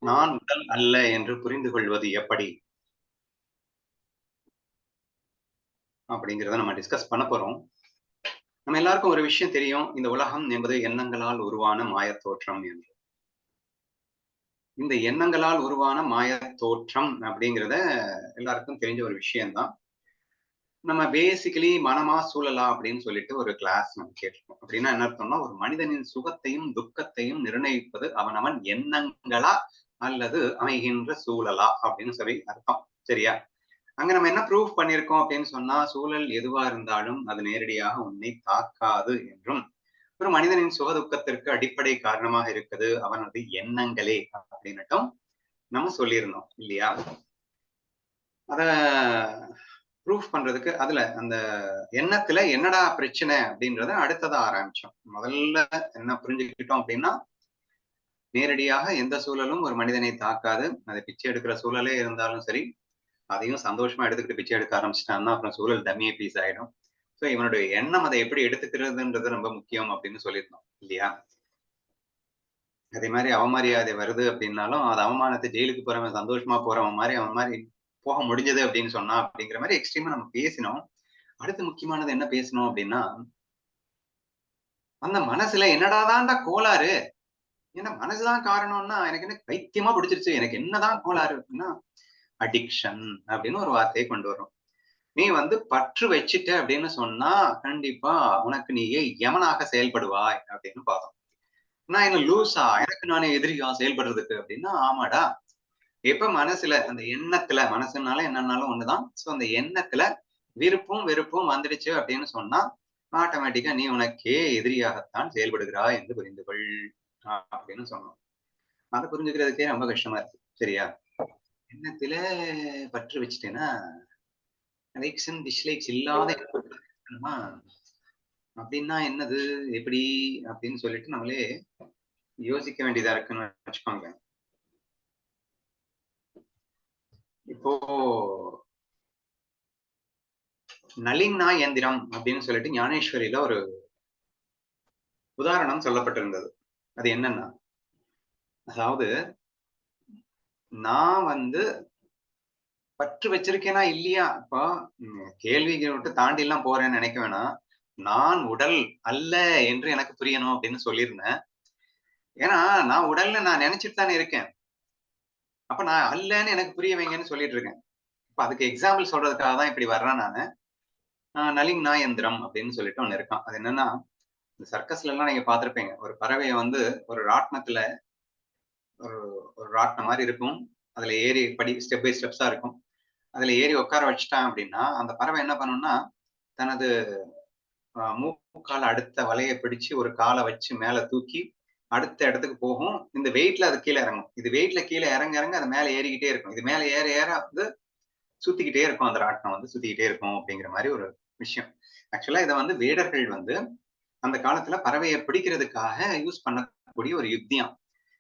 நான் உடல் அல்ல என்று புரிந்து கொள்வது எப்படி? அப்படிங்கிறத நம்ம டிஸ்கஸ் பண்ண போறோம். நம்ம எல்லாருக்கும் ஒரு விஷயம் தெரியும். இந்த உலகம் என்பது எண்ணங்களால் உருவான மாயத் தோற்றம் என்று. இந்த எண்ணங்களால் உருவான மாயத் தோற்றம் அப்படிங்கிறத எல்லாருக்கும் தெரிஞ்ச ஒரு விஷயம் தான். நம்ம பேசிக்கலி மனமா சூழலா அப்படின்னு சொல்லிட்டு ஒரு கிளாஸ் நம்ம கேட்டிருக்கோம். அப்படின்னா என்ன அர்த்தம்னா, ஒரு மனிதனின் சுகத்தையும், துக்கத்தையும் நிர்ணயிப்பது அவனவன் எண்ணங்களா அல்லது அமைகின்ற சூழலா அப்படின்னு சொல்லி அர்த்தம். சரியா? அங்க நம்ம என்ன ப்ரூஃப் பண்ணியிருக்கோம் அப்படின்னு சொன்னா, சூழல் எதுவா இருந்தாலும் அது நேரடியாக உன்னை தாக்காது என்றும், ஒரு மனிதனின் சுகதுக்கத்திற்கு அடிப்படை காரணமாக இருக்குது அவனது எண்ணங்களே அப்படின்னுட்டும் நம்ம சொல்லியிருந்தோம் இல்லையா? அத ப்ரூஃப் பண்றதுக்கு அதுல அந்த எண்ணத்துல என்னடா பிரச்சனை அப்படின்றத அடுத்ததா ஆரம்பிச்சோம். முதல்ல என்ன புரிஞ்சுக்கிட்டோம் அப்படின்னா, நேரடியாக எந்த சூழலும் ஒரு மனிதனை தாக்காது. அது பிச்சை எடுக்கிற சூழலே இருந்தாலும் சரி, அதையும் சந்தோஷமா எடுத்துக்கிட்டு பிச்சை எடுக்க ஆரம்பிச்சுட்டான்னா, அப்புறம் சூழல் டம்மியே பீஸ் ஆயிடும். ஸோ இவனுடைய எண்ணம் அதை எப்படி எடுத்துக்கிறதுன்றது ரொம்ப முக்கியம் அப்படின்னு சொல்லியிருந்தோம் இல்லையா? அதே மாதிரி அவமரியாதை வருது அப்படின்னாலும், அது அவமானத்தை ஜெயிலுக்கு போறவன் சந்தோஷமா போறவன் மாரி, அவன் மாரி போக முடிஞ்சது அப்படின்னு சொன்னா, அப்படிங்கிற மாரி எக்ஸ்ட்ரீமா நம்ம பேசினோம். அடுத்து முக்கியமானது என்ன பேசினோம் அப்படின்னா, அந்த மனசுல என்னடா தான்டா கோளாறு? ஏன்னா மனசுதான் காரணம்னா, எனக்கு என்ன பைத்தியமா பிடிச்சிருச்சு. எனக்கு என்னதான் கோளாறு அப்படின்னா, அடிக்ஷன் அப்படின்னு ஒரு வார்த்தையை கொண்டு வர்றோம். நீ வந்து பற்று வச்சுட்ட அப்படின்னு சொன்னா, கண்டிப்பா உனக்கு நீயே யமனாக செயல்படுவாய் அப்படின்னு பார்த்தோம். நான் என்ன லூசா? எனக்கு நானே எதிரியா செயல்படுறதுக்கு அப்படின்னா, ஆமாடா. எப்ப மனசுல அந்த எண்ணத்துல மனசுனாலும் என்னன்னாலும் ஒண்ணுதான். சோ அந்த எண்ணத்துல விருப்பும், வெறுப்பும் வந்துடுச்சு அப்படின்னு சொன்னா, ஆட்டோமேட்டிக்கா நீ உனக்கே எதிரியாகத்தான் செயல்படுகிறாய் என்று புரிந்து கொள். அப்படின்னு சொன்னோம். அத புரிஞ்சுக்கிறதுக்கே ரொம்ப கஷ்டமா இருக்கு. சரியா? எண்ணத்தில பற்று வச்சுட்டேன்னா, லைக்ஸ் அண்ட் டிஸ்லைக்ஸ் இல்லாத எண்ணமா அப்டின்னா என்னது? எப்படி? அப்படின்னு சொல்லிட்டு நம்மளே யோசிக்க வேண்டியதா இருக்குன்னு வச்சுக்கோங்களேன். இப்போ நளின்னா எந்திரம் அப்படின்னு சொல்லிட்டு ஞானேஸ்வரியில ஒரு உதாரணம் சொல்லப்பட்டிருந்தது. அது என்னன்னா, அதாவது நான் வந்து பற்று வச்சிருக்கேனா இல்லையா? இப்போ கேள்விய விட்டு தாண்டிலாம் போறேன்னு நெனைக்க வேணாம். நான் உடல் அல்ல என்று எனக்கு புரியணும் அப்படின்னு சொல்லியிருந்தேன். ஏன்னா, நான் உடல்ன்னு நான் நெனச்சுட்டு தானே இருக்கேன். அப்ப நான் அல்லன்னு எனக்கு புரிய வைங்கன்னு சொல்லிட்டு இருக்கேன். இப்ப அதுக்கு எக்ஸாம்பிள் சொல்றதுக்காக தான் இப்படி வர்றேன் நானு. நளின் எந்திரம் அப்படின்னு சொல்லிட்டு ஒண்ணு இருக்கான். அது என்னன்னா, இந்த சர்க்கஸ்லலாம் நீங்க பார்த்திருப்பீங்க. ஒரு பறவைய வந்து ஒரு ராட்னத்துல ஒரு ஒரு ராட்னம் மாரி இருக்கும். அதுல ஏறி ஸ்டெப் பை ஸ்டெப்ஸா இருக்கும். அதுல ஏறி உட்கார வச்சுட்டான் அப்படின்னா, அந்த பறவை என்ன பண்ணும்னா, தனது மூக்கால அடுத்த வலைய பிடிச்சு ஒரு கால வச்சு மேல தூக்கி, அடுத்த இடத்துக்கு போகும். இந்த வெயிட்ல அது கீழ இறங்கும். இது வெயிட்ல கீழ இறங்க, இறங்க அது மேல ஏறிக்கிட்டே இருக்கும். இது மேல ஏற, ஏற வந்து சுத்திக்கிட்டே இருக்கும். அந்த ராட்டினம் வந்து சுத்திக்கிட்டே இருக்கும் அப்படிங்கிற மாரி ஒரு விஷயம். ஆக்சுவலா இத வந்து வேடர்கள் வந்து அந்த காலத்துல பறவைய பிடிக்கிறதுக்காக யூஸ் பண்ணக்கூடிய ஒரு யுக்தியாம்.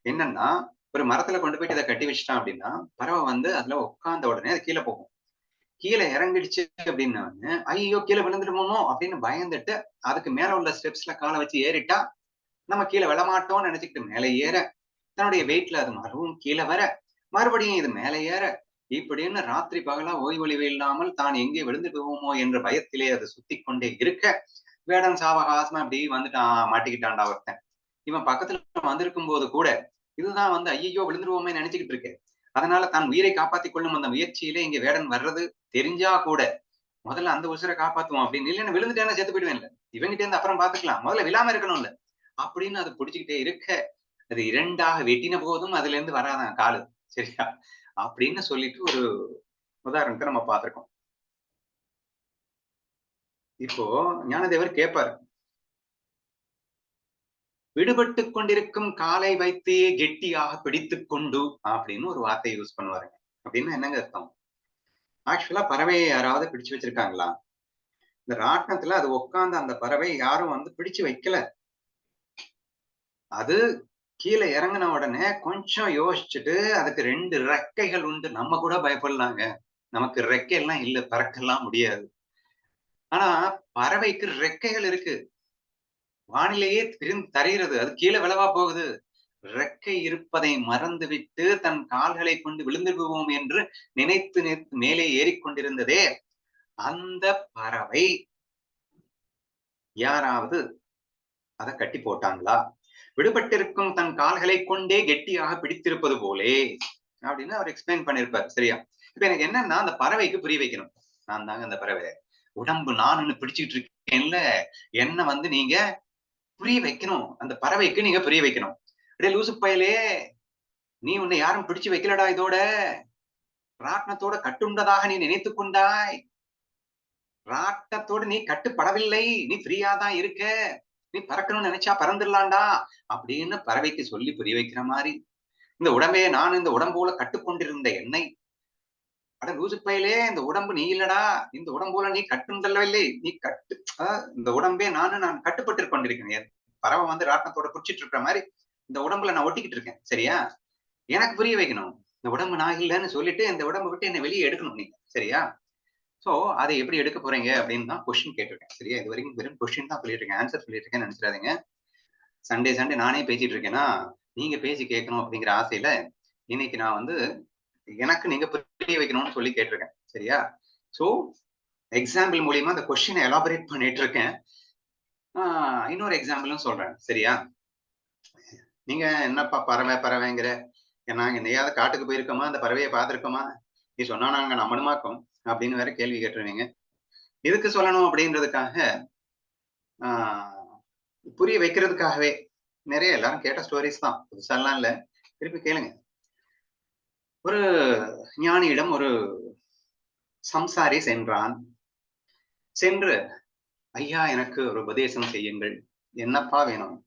என்னன்னா, ஒரு மரத்துல கொண்டு போயிட்டு இத கட்டி வச்சுட்டான் அப்படின்னா, பறவை வந்து அதுல உட்கார்ந்த உடனே அது கீழ போகும். கீழ இறங்கிடுச்சு அப்படின்னோனே, "ஐயய்யோ! கீழ விழுந்துடுவோமோ!" அப்படின்னு பயந்துட்டு, அதுக்கு மேல உள்ள ஸ்டெப்ஸ்ல கால வச்சு ஏறிட்டா, நம்ம கீழ விழமாட்டோம்னு நெனச்சுக்கிட்டு மேல ஏற, தன்னுடைய வெயிட்ல அது மறுபடியும் கீழ வர, மறுபடியும் இது மேல ஏற, இப்படின்னு ராத்திரி பகலா ஓய்வொழிவு இல்லாமல் தான் எங்கே விழுந்துடுவோமோ என்ற பயத்திலே அது சுத்திக் கொண்டே இருக்க, வேடன் சாவகாசமா இப்படி வந்துட்டான், மாட்டிக்கிட்டான்டா ஒருத்தன். இவன் பக்கத்துல வந்திருக்கும்போது கூட, இதுதான் வந்து ஐயய்யோ! விழுந்துருவோமே நெனச்சுக்கிட்டு இருக்கு. அதனால தன் உயிரை காப்பாத்திக் கொள்ளும் அந்த முயற்சியிலே இங்க வேடன் வர்றது தெரிஞ்சா கூட, முதல்ல அந்த உசுர காப்பாத்துவோம் அப்படின்னு. இல்லன்னா விழுந்துட்டேன்னா செத்து போயிடுவேன்ல. இவன்கிட்ட இருந்து அப்புறம் பாத்துக்கலாம். முதல்ல விழாம இருக்கணும்ல. அப்படின்னு அது புடிச்சுக்கிட்டே இருக்க, அது 2ஆக வெட்டின போதும் அதுலேருந்து வராதாம் காலு. சரியா? அப்படின்னு சொல்லிட்டு ஒரு உதாரணத்த நம்ம பார்த்திருக்கோம். இப்போ ஞானதேவர் கேட்பாரு. "விடுபட்டுக் கொண்டிருக்கும் காலை வைத்தே கெட்டியாக பிடித்துக் கொண்டு" அப்படின்னு ஒரு வார்த்தைய யூஸ் பண்ணுவாருங்க. அப்படின்னா என்னங்க அர்த்தம்? ஆக்சுவலா பறவைய யாராவது பிடிச்சு வச்சிருக்காங்களா? இந்த ராட்டினத்துல அது உட்கார்ந்த அந்த பறவை யாரும் வந்து பிடிச்சு வைக்கல. அது கீழ இறங்குன உடனே கொஞ்சம் யோசிச்சுட்டு, அதுக்கு 2 ரெக்கைகள் உண்டு. நம்ம கூட பயப்படலாங்க. நமக்கு ரெக்கை எல்லாம் இல்ல. பறக்கலாம் முடியாது. ஆனா, பறவைக்கு ரெக்கைகள் இருக்கு. வானிலேயே தரையிறது. அது கீழ விழவா போகுது. ரெக்கை இருப்பதை மறந்துவிட்டு தன் கால்களை கொண்டு விழுந்து விடுவோம் என்று நினைத்து மேலே ஏறிக்கொண்டிருந்ததே அந்த பறவை யாராவது அதை கட்டி போட்டாங்களா? விடுபட்டிருக்கும் தன் கால்களை கொண்டே கெட்டியாக பிடித்திருப்பது போலே அப்படின்னு அவர் எக்ஸ்பிளைன் பண்ணிருப்பார். சரியா? இப்ப எனக்கு என்னன்னா அந்த பறவைக்கு புரிய வைக்கணும். நான் தாங்க அந்த பறவை. உடம்பு நான் பிடிச்சிட்டு இருக்கேன்ல, என்ன நீங்க புரிய வைக்கணும். அந்த பறவைக்கு நீங்க புரிய வைக்கணும். அப்படியே லூசு பயலே, நீ உன்னை யாரும் பிடிச்சு வைக்கலடா, இதோட ராட்னத்தோட கட்டுண்டதாக நீ நினைத்துக் கொண்டாய். ராட்டத்தோடு நீ கட்டுப்படவில்லை. நீ ஃப்ரீயா தான் இருக்க. நீ பறக்கணும்னு நினைச்சா பறந்துடலாம்டா அப்படின்னு பறவைக்கு சொல்லி புரிய வைக்கிற மாதிரி இந்த உடம்பே நான் இந்த உடம்போல கட்டுக்கொண்டிருந்த என்னை, அட லூசு பயலே, இந்த உடம்பு நீ இல்லடா, இந்த உடம்போல நீ கட்டுண்டல்லவில்லை, நீ கட்டு இந்த உடம்பே நான் கட்டுப்பட்டு கொண்டிருக்கேன். பறவை ராட்டத்தோட புடிச்சிட்டு இருக்கிற மாதிரி இந்த உடம்புல நான் ஒட்டிக்கிட்டு இருக்கேன். சரியா? எனக்கு புரிய வைக்கணும். இந்த உடம்பு நான் இல்லைன்னு சொல்லிட்டு இந்த உடம்பை விட்டு என்னை வெளியே எடுக்கணும் நீங்க. சரியா? சோ அதை எப்படி எடுக்க போறீங்க அப்படின்னு தான் கொஸ்டின் கேட்டிருக்கேன். சரியா? இது வரைக்கும் வெறும் கொஸ்டின் தான் சொல்லிட்டு இருக்கேன், ஆன்சர் சொல்லிட்டு இருக்கேன்னு நினைச்சிடாதீங்க. சண்டே நானே பேசிட்டு இருக்கேன்னா நீங்க பேசி கேட்கணும் அப்படிங்கிற ஆசையில இன்னைக்கு நான் எனக்கு நீங்க புரிய வைக்கணும்னு சொல்லி கேட்டிருக்கேன். சரியா? சோ எக்ஸாம்பிள் மூலியமா அந்த கொஸ்டினை எலாபரேட் பண்ணிட்டு இருக்கேன். இன்னொரு எக்ஸாம்பிளும் சொல்றேன். சரியா? நீங்க என்னப்பா பறவைங்கிற, நாங்க என்னையாவது காட்டுக்கு போயிருக்கோமா, அந்த பறவையை பார்த்திருக்கோமா, நீ சொன்னா நாங்க நம்பணுமாக்கும் அப்படின்னு வேற கேள்வி கேட்டுருவீங்க. எதுக்கு சொல்லணும் அப்படின்றதுக்காக புரிய வைக்கிறதுக்காகவே நிறைய எல்லாரும் கேட்ட ஸ்டோரிஸ் தான், புதுசாலாம் இல்ல, திருப்பி கேளுங்க. ஒரு ஞானியிடம் ஒரு சம்சாரி சென்றான். சென்று, ஐயா எனக்கு ஒரு உபதேசம் செய்யுங்கள். என்னப்பா வேணும்?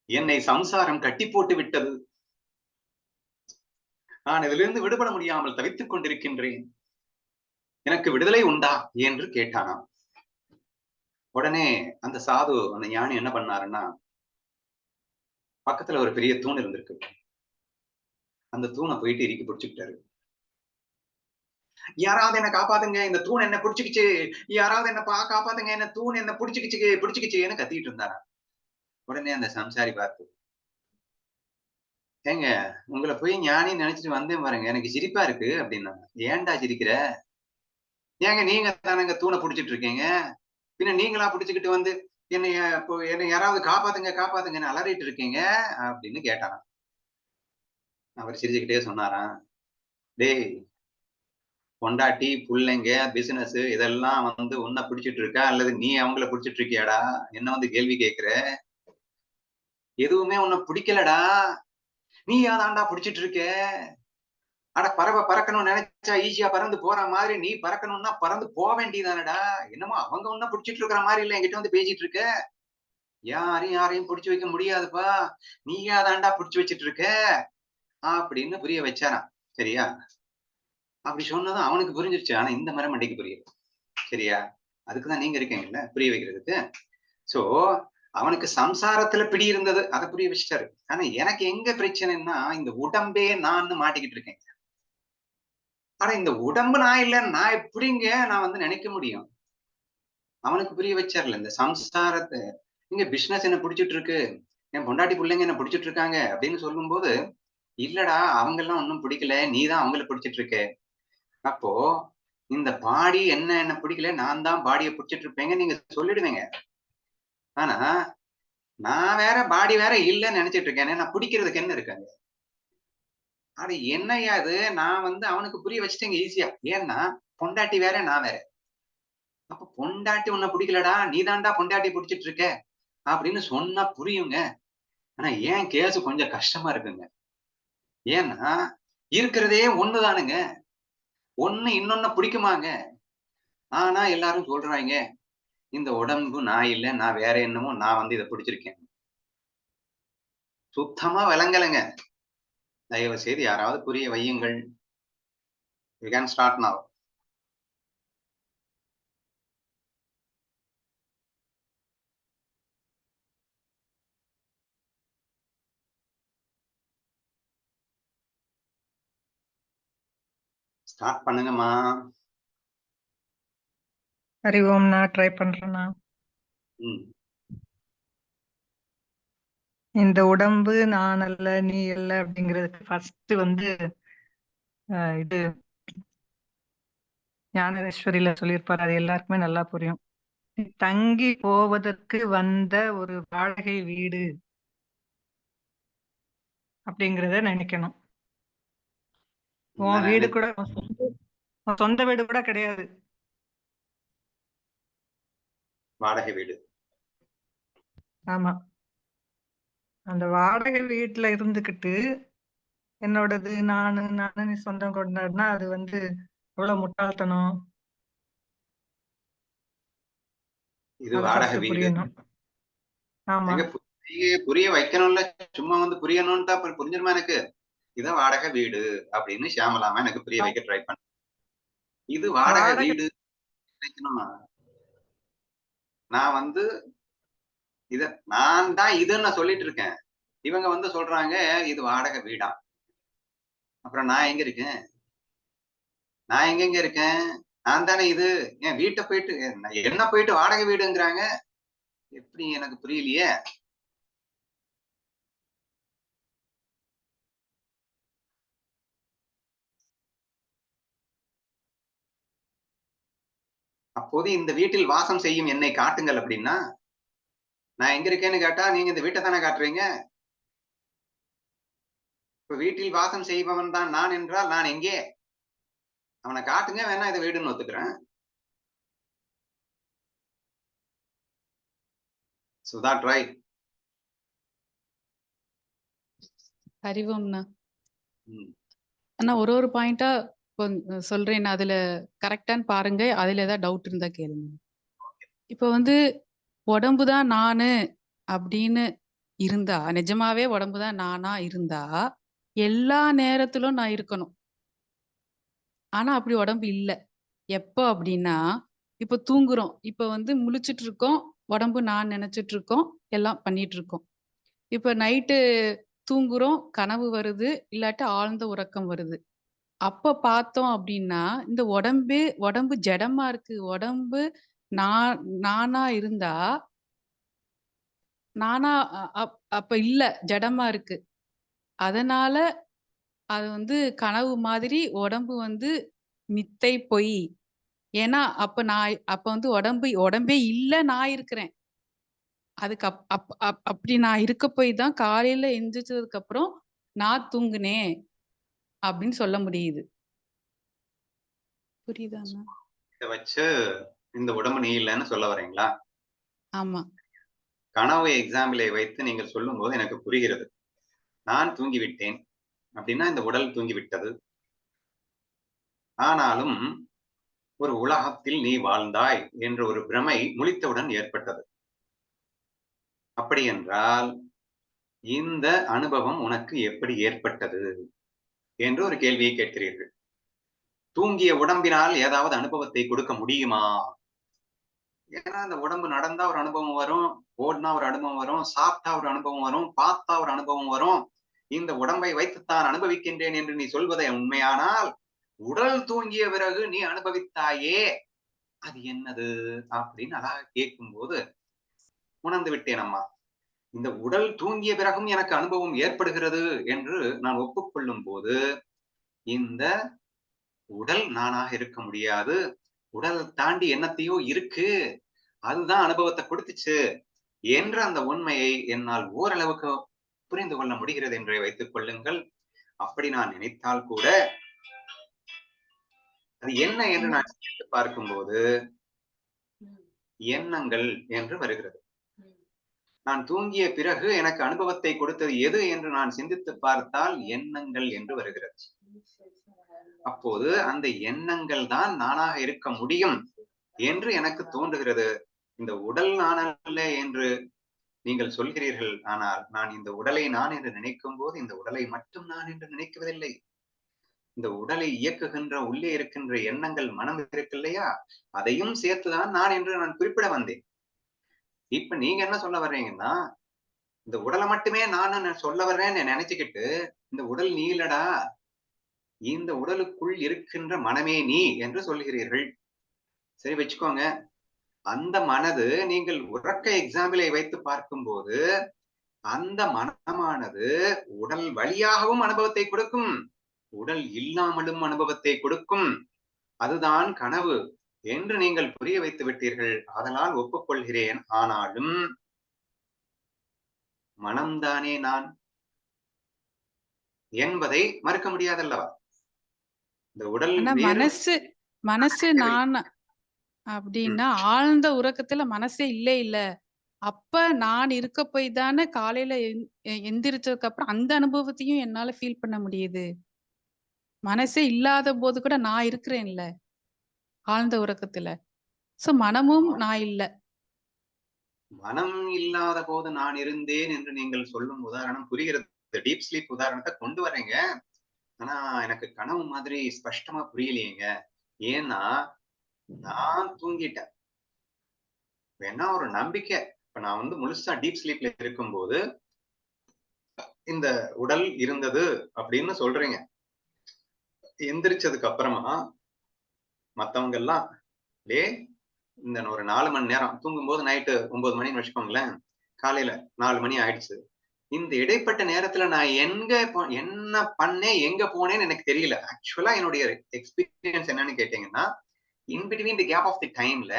என்னை சம்சாரம் கட்டி போட்டு விட்டது, நான் இதிலிருந்து விடுபட முடியாமல் தவித்துக் கொண்டிருக்கின்றேன், எனக்கு விடுதலை உண்டா என்று கேட்டானாம். உடனே அந்த சாது, அந்த ஞானி என்ன பண்ணாருன்னா, பக்கத்துல ஒரு பெரிய தூண் இருந்திருக்கு, அந்த தூணை போயிட்டு இறுக்கி பிடிச்சுக்கிட்டாரு. யாராவது என்ன காப்பாத்துங்க, இந்த தூண் என்ன பிடிச்சுக்கிச்சு, யாராவது என்ன காப்பாத்துங்க, என்ன தூண் என்ன பிடிச்சுக்கிச்சுன்னு கத்திட்டு இருந்தாரா. உடனே அந்த சம்சாரி பார்த்து, ஏங்க உங்களை போய் ஞானி நினைச்சிட்டு வந்தேன் பாருங்க, எனக்கு சிரிப்பா இருக்கு அப்படின்னா. ஏன்டா சிரிக்கிற? ஏங்க நீங்க தானங்க தூணை பிடிச்சிட்டு இருக்கீங்க, பின்ன நீங்களா பிடிச்சுக்கிட்டு என்னை யாராவது காப்பாத்துங்கன்னு அலறிட்டு இருக்கீங்க அப்படின்னு கேட்டாராம். அவர் சிரிச்சுக்கிட்டே சொன்னாராம், டேய் பொண்டாட்டி புள்ளைங்க பிசினஸ் இதெல்லாம் உன்னை பிடிச்சிட்டு இருக்கா அல்லது நீ அவங்கள பிடிச்சிட்டு இருக்கியாடா, என்ன கேள்வி கேட்கிற? எதுவுமே உன்னை பிடிக்கலடா, நீ யாதாண்டா பிடிச்சிட்டு இருக்க. அட பறவை பறக்கணும்னு நினைச்சா ஈஸியா பறந்து போற மாதிரி நீ பறக்கணும்னா பறந்து போக வேண்டியதானடா. என்னமோ அவங்க ஒன்னும் பிடிச்சிட்டு இருக்கிற மாதிரி இல்ல என்கிட்ட பேசிட்டு இருக்க. யாரையும் பிடிச்சு வைக்க முடியாதுப்பா, நீயா தாண்டா பிடிச்சு வச்சிட்டு இருக்க அப்படின்னு புரிய வச்சாராம். சரியா? அப்படி சொன்னதும் அவனுக்கு புரிஞ்சிருச்சு. ஆனா இந்த மரமண்டைக்கு புரியுது. சரியா? அதுக்குதான் நீங்க இருக்கீங்கல்ல புரிய வைக்கிறதுக்கு. சோ அவனுக்கு சம்சாரத்துல பிடி இருந்தது, அதை புரிய வச்சுட்டாரு. ஆனா எனக்கு எங்க பிரச்சனைன்னா, இந்த உடம்பே நான் மாட்டிக்கிட்டு இருக்கேன். ஆனா இந்த உடம்பு நான் இல்ல, நான் எப்படிங்க நான் நினைக்க முடியும்? அவனுக்கு புரிய வச்சார்ல, இந்த சம்சாரத்தை இங்க பிசினஸ் என்ன பிடிச்சிட்டு இருக்கு, என் பொண்டாட்டி பிள்ளைங்க என்ன பிடிச்சிட்டு இருக்காங்க அப்படின்னு சொல்லும் போது, இல்லடா அவங்க எல்லாம் ஒன்னும் பிடிக்கல, நீதான் அவங்கள பிடிச்சிட்டு இருக்க. அப்போ இந்த பாடி என்ன பிடிக்கல, நான் தான் பாடியை பிடிச்சிட்டு இருப்பேங்க நீங்க சொல்லிடுவீங்க. ஆனா நான் வேற பாடி வேற இல்லைன்னு நினைச்சிட்டு இருக்கேன், நான் பிடிக்கிறதுக்கு என்ன இருக்காங்க? அது என்னையா அது, நான் அவனுக்கு புரிய வச்சுட்டேங்க ஈஸியா. ஏன்னா பொண்டாட்டி வேற நான் வேற. அப்ப பொண்டாட்டி உன்னை பிடிக்கலடா, நீ தாண்டா பொண்டாட்டி பிடிச்சிட்டு இருக்க அப்படின்னு சொன்னா புரியுங்க. ஆனா ஏன் கேஸ் கொஞ்சம் கஷ்டமா இருக்குங்க. ஏன்னா இருக்கிறதே ஒண்ணுதானுங்க, ஒண்ணு இன்னொன்னு பிடிக்குமாங்க. ஆனா எல்லாரும் சொல்றாங்க, இந்த உடம்பு நான் இல்ல, நான் வேற என்னமோ, நான் இதை பிடிச்சிருக்கேன். சுத்தமா விளங்கலைங்க. தயவு செய்து யாராவது புரிய வையுங்கள். We can start now. Start பண்ணுங்கம்மா. ஹரி ஓம், நான் ட்ரை பண்றேண்ணா. இந்த உடம்பு நான் அல்ல, நீ அல்ல அப்படிங்கிறதுக்கு ஃபர்ஸ்ட் இது ஞானேஸ்வரியில சொல்லியிருப்பாரு. அது எல்லாருக்குமே நல்லா புரியும். தங்கி போவதற்கு வந்த ஒரு வாடகை வீடு அப்படிங்கிறத நினைக்கணும். உன் வீடு கூட உன் சொந்த வீடு கூட கிடையாது, வாடகை வீடு. ஆமா. அந்த வாடகை வீட்டுல இருந்துகிட்டு என்னோடது நானு நீ சொந்தம் கொண்டாடினா அது எவ்வளவு முட்டாள்தனம். இது அது வாடகை ஃபர்ஸ்ட் வீடு. புரியணும். ஆமா, எங்க புரிய வைக்கணும்ல, சும்மா புரியணும்னு அப்புறம் புரிஞ்சிருமா எனக்கு? இதான் வாடகை வீடு அப்படின்னு ஷியாமலாமா எனக்கு புரிய வைக்க ட்ரை பண்ண. இது வாடகை வீடு நினைக்கணுமா? நான் இத நான் தான் இதுன்னு நான் சொல்லிட்டு இருக்கேன். இவங்க சொல்றாங்க இது வாடகை வீடா. அப்புறம் நான் எங்க இருக்கேன்? நான் எங்கெங்க இருக்கேன்? நான் தானே இது. என் வீட்டை போயிட்டு என்ன போயிட்டு வாடகை வீடுங்கிறாங்க. எப்படி எனக்கு புரியலையே. அப்போது இந்த வீட்டில் வாசம் செய்யும் என்னை காட்டுங்கள் அப்படின்னா, நான் எங்க இருக்கேன்னு கேட்டா நீங்க இந்த வீட்டை தானே காட்டுறீங்க. இப்ப வீட்டில் வாசம் செய்பவன் தான் நான் என்றால் நான் எங்கே? அவனை காட்டுங்க, வேணா இதை வீடுன்னு ஒத்துக்கிறேன். So that right? அறிவோம்னா அண்ணா ஒரு பாயிண்டா சொல்றேன். அதுல கரெக்டான்னு பாருங்க. அதுல ஏதாவது டவுட் இருந்தா கேளுங்க. இப்ப உடம்புதான் நானு அப்படின்னு இருந்தா, நிஜமாவே உடம்புதான் நானா இருந்தா எல்லா நேரத்திலும் நான் இருக்கணும். ஆனா அப்படி உடம்பு இல்ல. எப்போ அப்படின்னா, இப்ப தூங்குறோம். இப்ப முழிச்சிட்டு இருக்கோம். உடம்பு நான் நினைச்சிட்டு இருக்கோம். எல்லாம் பண்ணிட்டு இருக்கோம். இப்ப நைட்டு தூங்குறோம். கனவு வருது. இல்லாட்டி ஆழ்ந்த உறக்கம் வருது. அப்ப பார்த்தோம் அப்படின்னா, இந்த உடம்பு ஜடமா இருக்கு. உடம்பு நானா இருந்தா, நானா அப்ப இல்ல. ஜடமா இருக்கு. அதனால அது கனவு மாதிரி உடம்பு மித்தை பொய். ஏன்னா அப்ப உடம்பே இல்ல, நான் இருக்கிறேன். அதுக்கு அப்படி நான் இருக்க போய் தான் காலையில எந்திரிச்சதுக்கு அப்புறம் நான் தூங்குனேன் அப்படின்னு சொல்ல முடியுது. புரியுதா? இத வச்சு இந்த உடம்பு நீ இல்லைன்னு சொல்ல வரீங்களா? ஆமா. கனவு எக்ஸாம்பிளை வைத்து நீங்கள் சொல்லும் போது எனக்கு புரிகிறது. நான் தூங்கிவிட்டேன் அப்படின்னா இந்த உடல் தூங்கிவிட்டது. ஆனாலும் ஒரு உலகத்தில் நீ வாழ்ந்தாய் என்ற ஒரு பிரமை முழித்தவுடன் ஏற்பட்டது. அப்படி என்றால் இந்த அனுபவம் உனக்கு எப்படி ஏற்பட்டது என்று ஒரு கேள்வியை கேட்கிறீர்கள். தூங்கிய உடம்பினால் ஏதாவது அனுபவத்தை கொடுக்க முடியுமா? ஏன்னா அந்த உடம்பு நடந்தா ஒரு அனுபவம் வரும், ஓடினா ஒரு அனுபவம் வரும், சாப்பிட்டா ஒரு அனுபவம் வரும், பார்த்தா ஒரு அனுபவம் வரும். இந்த உடம்பை வைத்துத்தான் அனுபவிக்கின்றேன் என்று நீ சொல்வதை உண்மையானால், உடல் தூங்கிய பிறகு நீ அனுபவித்தாயே அது என்னது அப்படின்னு அழகா கேட்கும் போது உணர்ந்து விட்டேன் அம்மா. இந்த உடல் தூங்கிய பிறகும் எனக்கு அனுபவம் ஏற்படுகிறது என்று நான் ஒப்புக்கொள்ளும் போது இந்த உடல் நானாக இருக்க முடியாது. உடல் தாண்டி என்னத்தையோ இருக்கு, அதுதான் அனுபவத்தை கொடுத்துச்சு என்ற அந்த உண்மையை என்னால் ஓரளவுக்கு புரிந்து கொள்ள முடிகிறது என்றே வைத்துக் கொள்ளுங்கள். அப்படி நான் நினைத்தால் கூட அது என்ன என்று நான் சிந்தித்து பார்க்கும்போது எண்ணங்கள் என்று வருகிறது. நான் தூங்கிய பிறகு எனக்கு அனுபவத்தை கொடுத்தது எது என்று நான் சிந்தித்து பார்த்தால் எண்ணங்கள் என்று வருகிறது. அப்போது அந்த எண்ணங்கள் தான் நானாக இருக்க முடியும் என்று எனக்கு தோன்றுகிறது. இந்த உடல் நான் அல்ல என்று நீங்கள் சொல்கிறீர்கள். ஆனால் நான் இந்த உடலை நான் என்று நினைக்கும் போது இந்த உடலை மட்டும் நான் என்று நினைக்குவதில்லை. இந்த உடலை இயக்குகின்ற உள்ளே இருக்கின்ற எண்ணங்கள், மனம் இருக்கு இல்லையா, அதையும் சேர்த்துதான் நான் என்று நான் குறிப்பிட வந்தேன். இப்ப நீங்க என்ன சொல்ல வர்றீங்கன்னா, இந்த உடலை மட்டுமே நான் சொல்ல வர்றேன்னு நினைச்சுக்கிட்டு இந்த உடல் நீ இல்லடா, இந்த உடலுக்குள் இருக்கின்ற மனமே நீ என்று சொல்கிறீர்கள். சரி வச்சுக்கோங்க. அந்த மனது நீங்கள் உறக்க எக்ஸாம்பிளை வைத்து பார்க்கும்போது அந்த மனமானது உடல் வழியாகவும் அனுபவத்தை கொடுக்கும், உடல் இல்லாமலும் அனுபவத்தை கொடுக்கும். அதுதான் கனவு என்று நீங்கள் புரிய வைத்து விட்டீர்கள். அதனால் ஒப்புக்கொள்கிறேன். ஆனாலும் மனம்தானே நான் என்பதை மறுக்க முடியாதல்லவா? இந்த உடல் ஆனா மனசு நான் அப்படின்னா ஆழ்ந்த உறக்கத்துல மனசே இல்ல. அப்ப நான் இருக்க போய் தானே காலையில எந்திரிச்சதுக்கு அப்புறம் அந்த அனுபவத்தையும் என்னால ஃபீல் பண்ண முடியுது. மனசே இல்லாத போது கூட நான் இருக்கிறேன்ல ஆழ்ந்த உறக்கத்துல. சோ மனமும் நான் இல்ல. மனம் இல்லாத போது நான் இருந்தேன் என்று நீங்கள் சொல்லும் உதாரணம் புரிகிறது. டீப் ஸ்லீப் உதாரணத்தை கொண்டு வர்றீங்க. ஆனா எனக்கு கனவு மாதிரி ஸ்பஷ்டமா புரியலையேங்க. ஏன்னா நான் தூங்கிட்டேன். வேணா ஒரு நம்பிக்கை. இப்ப நான் முழுசா டீப் ஸ்லீப்ல இருக்கும்போது இந்த உடல் இருந்தது அப்படின்னு சொல்றீங்க. எந்திரிச்சதுக்கு அப்புறமா மத்தவங்க எல்லாம் இந்த ஒரு 4 மணி நேரம் தூங்கும்போது நைட்டு 9 மணின்னு வச்சுக்கோங்களேன். காலையில 4 மணி ஆயிடுச்சு. இந்த இடைப்பட்ட நேரத்துல நான் என்ன பண்ணேன், எங்க போனேன்னு எனக்கு தெரியல. ஆக்சுவலா என்னுடைய எக்ஸ்பீரியன்ஸ் என்னன்னு கேட்டீங்கன்னா, in between the gap of the டைம்ல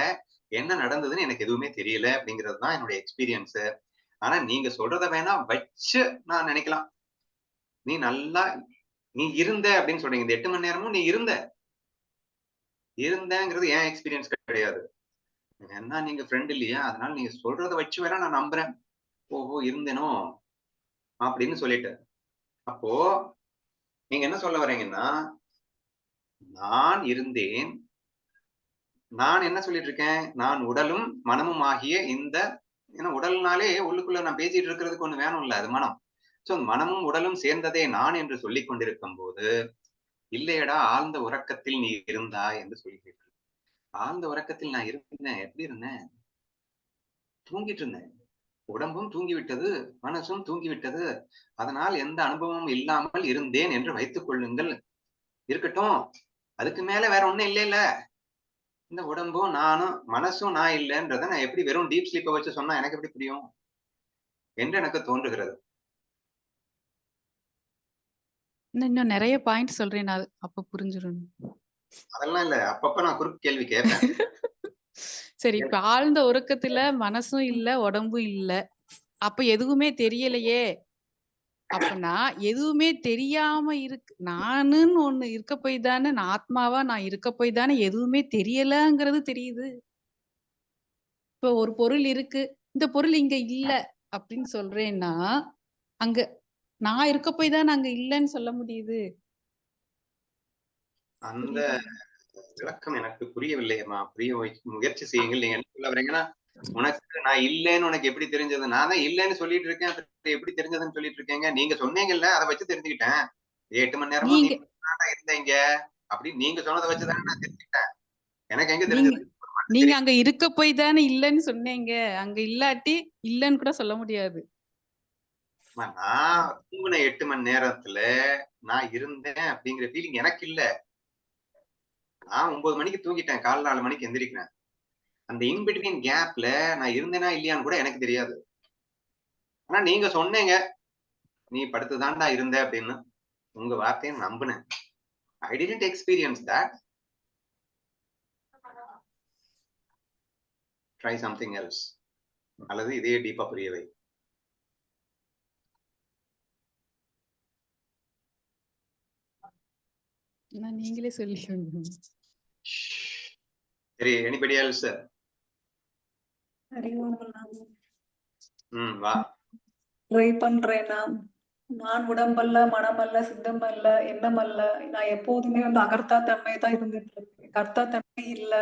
என்ன நடந்ததுன்னு எனக்கு எதுவுமே தெரியல அப்படிங்கிறது தான் என்னுடைய எக்ஸ்பீரியன்ஸ். ஆனா நீங்க சொல்றத வேணா வச்சு நான் நினைக்கலாம். நீ இருந்த அப்படின்னு சொல்றீங்க. இந்த 8 மணி நேரமும் நீ இருந்தங்கிறது என் எக்ஸ்பீரியன்ஸ் கிடையாது. என்ன நீங்க ஃப்ரெண்ட் இல்லையா? அதனால நீங்க சொல்றத வச்சு வேணா நான் நம்புறேன். ஓஹோ! இருந்தேனோ அப்படின்னு சொல்லிட்டு. அப்போ நீங்க என்ன சொல்ல வர்றீங்கன்னா, நான் இருந்தேன். நான் என்ன சொல்லிட்டு இருக்கேன்? நான் உடலும், மனமும் ஆகிய ஏன்னா உடல்னாலே உள்ளுக்குள்ள நான் பேசிட்டு இருக்கிறதுக்கு ஒண்ணு வேணும்ல, அது மனம். சோ மனமும் உடலும் சேர்ந்ததே நான் என்று சொல்லிக் கொண்டிருக்கும்போது, இல்லையடா ஆழ்ந்த உறக்கத்தில் நீ இருந்தாய் என்று சொல்கிறீர்கள். ஆழ்ந்த உறக்கத்தில் நான் இருந்தேன். எப்படி இருந்தேன்? தூங்கிட்டு இருந்தேன். உடம்பும் தூங்கிவிட்டது, மனசும் தூங்கிவிட்டது. அதனால் எந்த அனுபவமும் இல்லாமல் இருந்தேன் என்று வைத்துக் கொள்ளுங்கள். இருக்கட்டும். அதுக்கு மேல வேற ஒண்ணும் இல்லைல்ல. இந்த உடம்பும் நானும் மனசும் நான் இல்லைன்றத நான் எப்படி வெறும் டீப் ஸ்லீப்ப வச்சு சொன்னா எனக்கு எப்படி புரியும்? என்று எனக்கு தோன்றுகிறது. இன்னும் நிறைய பாயிண்ட் சொல்றேன் நான் அப்ப புரிஞ்சிடும். அதெல்லாம் இல்ல. அப்பப்ப நான் குறுக்கு கேள்வி கேட்பேன். சரி, இப்ப ஆழ்ந்த உறக்கத்துல மனசும் இல்ல, உடம்பும் இல்ல. அப்ப எதுவுமே தெரியலையே. அப்பனா எதுவுமே தெரியாம நானுன்னு ஒண்ணு இருக்க போய் தானே, நான் ஆத்மாவா நான் இருக்க போய் தானே எதுவுமே தெரியலங்கிறது தெரியுது. இப்ப ஒரு பொருள் இருக்கு. இந்த பொருள் இங்க இல்ல அப்படின்னு சொல்றேன்னா, அங்க நான் இருக்க போய் தானே அங்க இல்லன்னு சொல்ல முடியுது. அந்த விளக்கம் எனக்கு புரியவில்லையம்மா. புரிய முயற்சி செய்யுங்கள். நீங்க என்ன சொல்ல வர்றீங்கன்னா, உனக்கு நான் இல்லைன்னு உனக்கு எப்படி தெரிஞ்சது? நான் தான் இல்லைன்னு சொல்லிட்டு இருக்கேன். அப்புறம் எப்படி தெரிஞ்சதுன்னு சொல்லிட்டு இருக்கீங்க? நீங்க சொன்னீங்கல்ல, அத வச்சு தெரிஞ்சுக்கிட்டேன். 8 மணி நேரமா நீ நீங்க தான்டா இருந்தீங்க. அப்படின்னு நீங்க சொன்னத வச்சு தானே நான் தெரிஞ்சுக்கிட்டேன். எனக்கு எங்க நீங்க தெரிஞ்சது? நீங்க அங்க இருக்க போய் தானே இல்லன்னு சொன்னீங்க. அங்க இல்லாட்டி இல்லன்னு கூட சொல்ல முடியாது. நான் தூங்குன 8 மணி நேரத்துல நான் இருந்தேன் அப்படிங்கிற ஃபீலிங் எனக்கு இல்ல. நான் 9 மணிக்கு தூங்கிட்டேன். காலைல 4 மணிக்கு எந்திரிக்கிறேன். அந்த இன் பிட்வீன் கேப்ல நான் இருந்தேனா இல்லையான்னு கூட எனக்கு தெரியாது. ஆனா நீங்க சொன்னீங்க, "நீ படுத்து தான்டா இருந்த" அப்படின்னு. உங்க வார்த்தைய நம்புனேன். I didn't experience that. Try something else. அல்லது இதையே டீப்பா புரிய வை. நீங்களே சொல்லிக்கோங்க. சரி, anybody else? வா. ட்ரை பண்றேன்னா, நான் உடம்பல்ல, மனமல்ல, சித்தமல்ல, எண்ணமல்ல. நான் எப்போதுமே அகர்த்தா தன்மை தான் இருந்துட்டு இருக்கேன். கர்த்தா தன்மை இல்ல.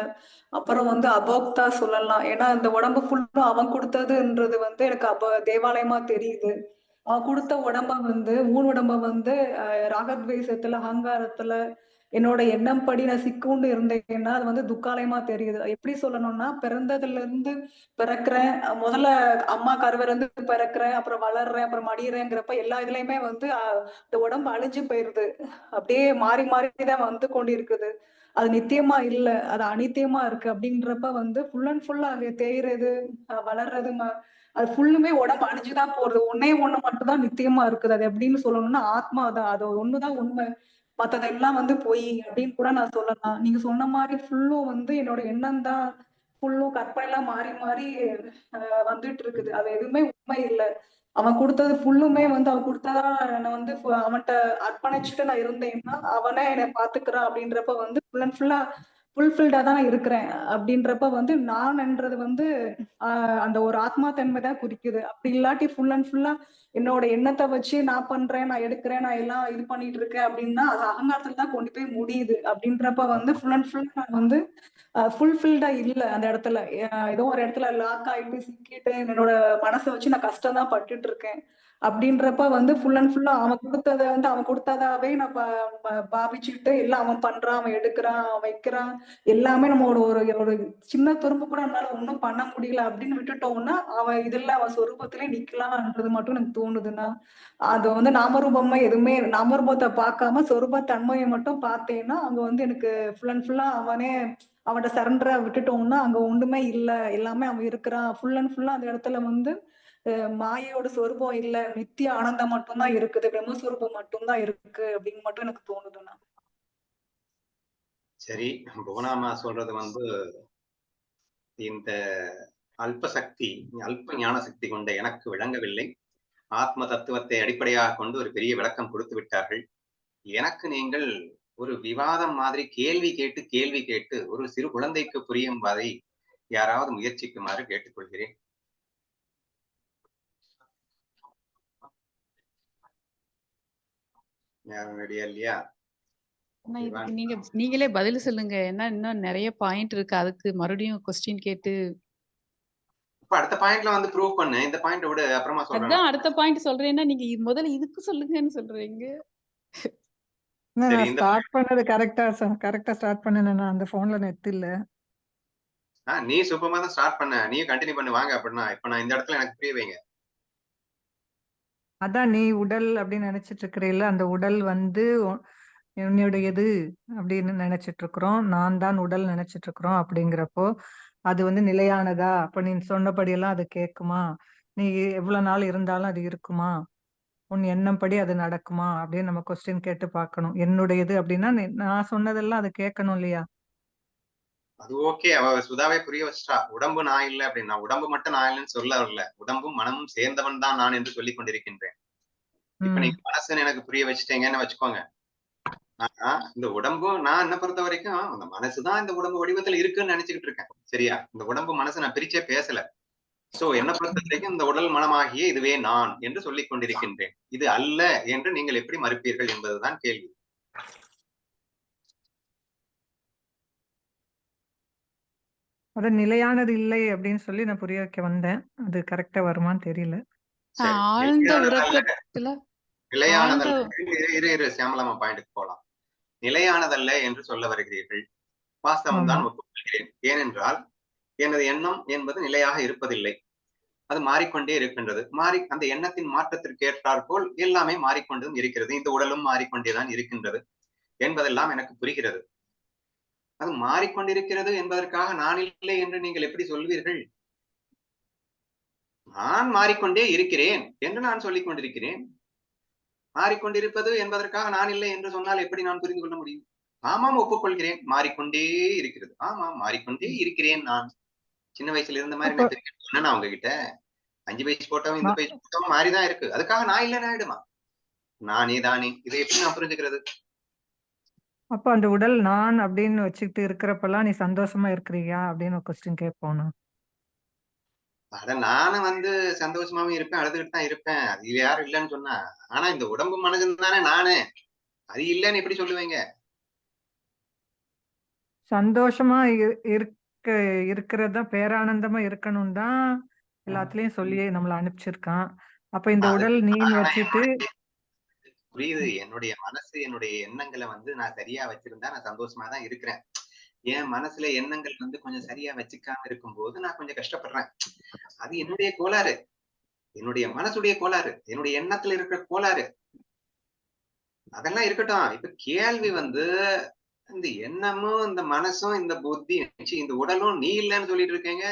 அப்புறம் அபோக்தா சொல்லலாம். ஏன்னா இந்த உடம்பு ஃபுல்லும் அவன் கொடுத்ததுன்றது எனக்கு தேவாலயமா தெரியுது. அவன் கொடுத்த உடம்ப ஊன் உடம்ப ராகத்வேஷத்துல, அகங்காரத்துல, என்னோட எண்ணம் படி நான் சிக்குண்டு இருந்தேன்னா, அது துக்காலயமா தெரியுது. எப்படி சொல்லணும்னா, பிறந்ததுல இருந்து பிறக்கிறேன். முதல்ல அம்மா கருவில இருந்து பிறக்கிறேன். அப்புறம் வளர்றேன். அப்புறம் மடியிறேங்கிறப்ப எல்லா இதுலயுமே இந்த உடம்பு அழிஞ்சு போயிருது. அப்படியே மாறி மாறி தான் கொண்டிருக்குது. அது நித்தியமா இல்ல. அது அனித்தியமா இருக்கு. அப்படின்றப்ப ஃபுல் அண்ட் ஃபுல்லா அங்க தேய்றது, வளர்றது, அது ஃபுல்லுமே உடம்பு அழிஞ்சுதான் போறது. ஒன்னே ஒண்ணு மட்டும் தான் நித்தியமா இருக்குது. அது எப்படின்னு சொல்லணும்னா ஆத்மா தான். அது ஒண்ணுதான் உண்மை. மத்ததெல்லாம் வந்து பொய் அப்படின்னு கூட நான் சொல்லலாம். நீங்க சொன்ன மாதிரி ஃபுல்லும் வந்து என்னோட எண்ணம் தான். ஃபுல்லும் கற்பனைலாம் மாறி மாறி வந்துட்டு இருக்குது. அது எதுவுமே உண்மை இல்ல. அவன் கொடுத்தது ஃபுல்லுமே வந்து அவன் கொடுத்ததா என்னை வந்து அவன்கிட்ட அர்ப்பணிச்சுட்டு நான் இருந்தேன்னா அவனே என்னை பாத்துக்கிறான் அப்படின்றப்ப வந்து ஃபுல் அண்ட் ஃபுல்லா ஃபுல்ஃபில்டா தான் நான் இருக்கிறேன். அப்படின்றப்ப வந்து நான்ன்றது வந்து அந்த ஒரு ஆத்மா தன்மை தான் குறிக்குது. அப்படி இல்லாட்டி ஃபுல் அண்ட் ஃபுல்லா என்னோட எண்ணத்தை வச்சு நான் பண்றேன், நான் எடுக்கிறேன், நான் எல்லாம் இது பண்ணிட்டு இருக்கேன் அப்படின்னா அது அகங்காரத்துல தான் கொண்டு போய் முடியுது. அப்படின்றப்ப வந்து ஃபுல் அண்ட் ஃபுல் நான் வந்து ஃபுல்ஃபில்டா இல்ல அந்த இடத்துல. ஏதோ ஒரு இடத்துல லாக் ஆயிட்டு சிக்கிட்டு என்னோட மனசை வச்சு நான் கஷ்டம் தான் பட்டுட்டு இருக்கேன். அப்படின்றப்ப வந்து ஃபுல் அண்ட் ஃபுல்லா அவன் கொடுத்ததை வந்து அவன் கொடுத்ததாவே நான் பாவிச்சுக்கிட்டு எல்லாம் அவன் பண்றான், அவன் எடுக்கிறான், அவன் வைக்கிறான், எல்லாமே நம்மளோட ஒரு ஒரு சின்ன துரும்பு கூட நம்மளால ஒன்றும் பண்ண முடியல அப்படின்னு விட்டுட்டோம்னா அவன் இதெல்லாம் அவன் சொரூபத்திலே நிக்கலாம்ன்றது மட்டும் எனக்கு தோணுதுன்னா அது வந்து நாமரூபமா எதுவுமே நாமரூபத்தை பார்க்காம சொரூப தன்மையை மட்டும் பார்த்தேன்னா அங்க வந்து எனக்கு ஃபுல் அண்ட் ஃபுல்லா அவனே அவன்கிட்ட சரண்டரா விட்டுட்டோம்னா அங்க ஒண்ணுமே இல்ல, எல்லாமே அவன் இருக்கிறான். ஃபுல் அண்ட் ஃபுல்லா அந்த இடத்துல வந்து மாயையோட சொரூபம் இல்ல, நித்திய ஆனந்தம் மட்டும்தான் இருக்குது, பிரம்மஸ்வரூபம் மட்டும்தான் இருக்கு அப்படின்னு மட்டும் எனக்கு தோணுதுண்ணா. சரி, புவனாமா சொல்றது வந்து இந்த அல்ப சக்தி, அல்ப ஞான சக்தி கொண்ட எனக்கு விளங்கவில்லை. ஆத்ம தத்துவத்தை அடிப்படையாக கொண்டு ஒரு பெரிய விளக்கம் கொடுத்து விட்டார்கள். எனக்கு நீங்கள் ஒரு விவாதம் மாதிரி கேள்வி கேட்டு ஒரு சிறு குழந்தைக்கு புரியும் வரை யாராவது முயற்சிக்குமாறு கேட்டுக்கொள்கிறேன். யாரும் ரெடியா இல்லையா? இதுக்கு நீங்களே பதில் சொல்லுங்க. ஏன்னா இன்னும் நிறைய பாயிண்ட் இருக்கு. அதுக்கு மறுபடியும் கொஸ்டின் கேட்டு இப்ப அடுத்த பாயிண்ட்ல வந்து ப்ரூவ் பண்ணு. இந்த பாயிண்ட் விட அப்புறமா சொல்றேன். அதான் அடுத்த பாயிண்ட் சொல்றேன்னா நீங்க முதல்ல இதுக்கு சொல்லுங்கன்னு சொல்றீங்க. நான் ஸ்டார்ட் பண்ணது கரெக்டா ஸ்டார்ட் பண்ணேன். அந்த போன்ல நெட் இல்ல. நீ சூப்பரமா தான் ஸ்டார்ட் பண்ண. நீயும் கண்டினியூ பண்ணு வாங்க. அப்படின்னா இப்ப நான் இந்த இடத்துல எனக்கு புரிய வைங்க. அதான் நீ உடல் அப்படின்னு நினைச்சிட்டு இருக்கிறீல்ல, அந்த உடல் வந்து என்னுடையது அப்படின்னு நினைச்சிட்டு இருக்கிறோம். நான் தான் உடல் நினைச்சிட்டு இருக்கிறோம். அப்படிங்கிறப்போ அது வந்து நிலையானதா? அப்ப நீ சொன்னபடி எல்லாம் அது கேட்குமா? நீ எவ்வளவு நாள் இருந்தாலும் அது இருக்குமா? உன் எண்ணம் படி அது நடக்குமா அப்படின்னு நம்ம கொஸ்டின் கேட்டு பார்க்கணும். என்னுடையது அப்படின்னா நான் சொன்னதெல்லாம் அது கேட்கணும் இல்லையா? அது ஓகே. அவ சுதாவே புரிய வச்சிட்டா. உடம்பு நான் இல்லை அப்படின்னா உடம்பு மட்டும் நான் இல்லைன்னு சொல்ல வரல. உடம்பும் மனமும் சேர்ந்தவன் தான் நான் என்று சொல்லிக் கொண்டிருக்கின்றேன். இப்ப நீங்க மனசுன்னு எனக்கு புரிய வச்சுட்டீங்கன்னு வச்சுக்கோங்க. ஆனா இந்த உடம்பும் நான் என்ன பொறுத்த வரைக்கும் அந்த மனசுதான் இந்த உடம்பு வடிவத்துல இருக்குன்னு நினைச்சுக்கிட்டு இருக்கேன். சரியா? இந்த உடம்பு மனசு நான் பிரிச்சே பேசல. சோ என்ன பொறுத்த வரைக்கும் இந்த உடல் மனமாகிய இதுவே நான் என்று சொல்லிக் கொண்டிருக்கின்றேன். இது அல்ல என்று நீங்கள் எப்படி மறுப்பீர்கள் என்பதுதான் கேள்வி. அது நிலையானது இல்லை அப்படின்னு சொல்லி நான் புரிய வைக்க வந்தேன். அது கரெக்டா வருமான்னு தெரியல. ஆழ்ந்த உறக்கத்துல நிலையானதல்ல. இரு சியாமலாமா பாயிண்ட்டுக்கு போலாம். நிலையானதல்ல என்று சொல்ல வருகிறீர்கள். வாஸ்தவம் தான் ஒப்புக்கொள்கிறேன். ஏனென்றால் எனது எண்ணம் என்பது நிலையாக இருப்பதில்லை. அது மாறிக்கொண்டே இருக்கின்றது. அந்த எண்ணத்தின் மாற்றத்திற்கு ஏற்றாற்போல் எல்லாமே மாறிக்கொண்டும் இருக்கிறது. இந்த உடலும் மாறிக்கொண்டேதான் இருக்கின்றது என்பதெல்லாம் எனக்கு புரிகிறது. அது மாறிக்கொண்டிருக்கிறது என்பதற்காக நான் இல்லை என்று நீங்கள் எப்படி சொல்வீர்கள்? நான் மாறிக்கொண்டே இருக்கிறேன் என்று நான் சொல்லிக் கொண்டிருக்கிறேன். மாறிக்கொண்டிருப்பது என்பதற்காக நான் இல்லை என்று சொன்னால் எப்படி நான் புரிந்து கொள்ள முடியும்? ஆமாம், ஒப்புக்கொள்கிறேன். மாறிக்கொண்டே இருக்கிறது. ஆமாம், மாறிக்கொண்டே இருக்கிறேன். நான் சின்ன வயசுல இருந்த மாதிரி நான் சொன்னேன் உங்ககிட்ட. 5 வயசு போட்டவன் இந்த வயசு போட்டவன் மாறிதான் இருக்கு. அதுக்காக நான் இல்லைன்னு ஆயிடுமா? நானே தானே. இதை எப்படி நான் புரிஞ்சுக்கிறது? அப்ப அந்த உடல் நான் அப்படின்னு வச்சுக்கிட்டு இருக்கிறப்பெல்லாம் நீ சந்தோஷமா இருக்கிறியா அப்படின்னு ஒரு கொஸ்டின் கேட்போம். அட நானும் வந்து சந்தோஷமாவும் இருப்பேன், அழுதுகிட்டு தான் இருப்பேன். அது யாரும் இல்லைன்னு சொன்னா. ஆனா இந்த உடம்பு மனசுன்னு தானே நானு. அது இல்லைன்னு எப்படி சொல்லுவீங்க? சந்தோஷமா இருக்கிறதா பேரானந்தமா இருக்கணும் தான் எல்லாத்துலயும் சொல்லி நம்மள அனுப்பிச்சிருக்கான். அப்ப இந்த உடல் நீன்னு வச்சுட்டு புரியுது. என்னுடைய மனசு என்னுடைய எண்ணங்களை வந்து நான் சரியா வச்சிருந்தா நான் சந்தோஷமா தான் இருக்கிறேன். என் மனசுல எண்ணங்கள் வந்து கொஞ்சம் சரியா வச்சுக்காம இருக்கும்போது நான் கொஞ்சம் கஷ்டப்படுறேன். அது என்னுடைய கோளாறு, என்னுடைய மனசுடைய கோளாறு, என்னுடைய எண்ணத்துல இருக்கிற கோளாறு. அதெல்லாம் இருக்கட்டும். இப்ப கேள்வி வந்து இந்த எண்ணமும் இந்த மனசும் இந்த புத்தி இந்த உடலும் நீ இல்லைன்னு சொல்லிட்டு இருக்கீங்க.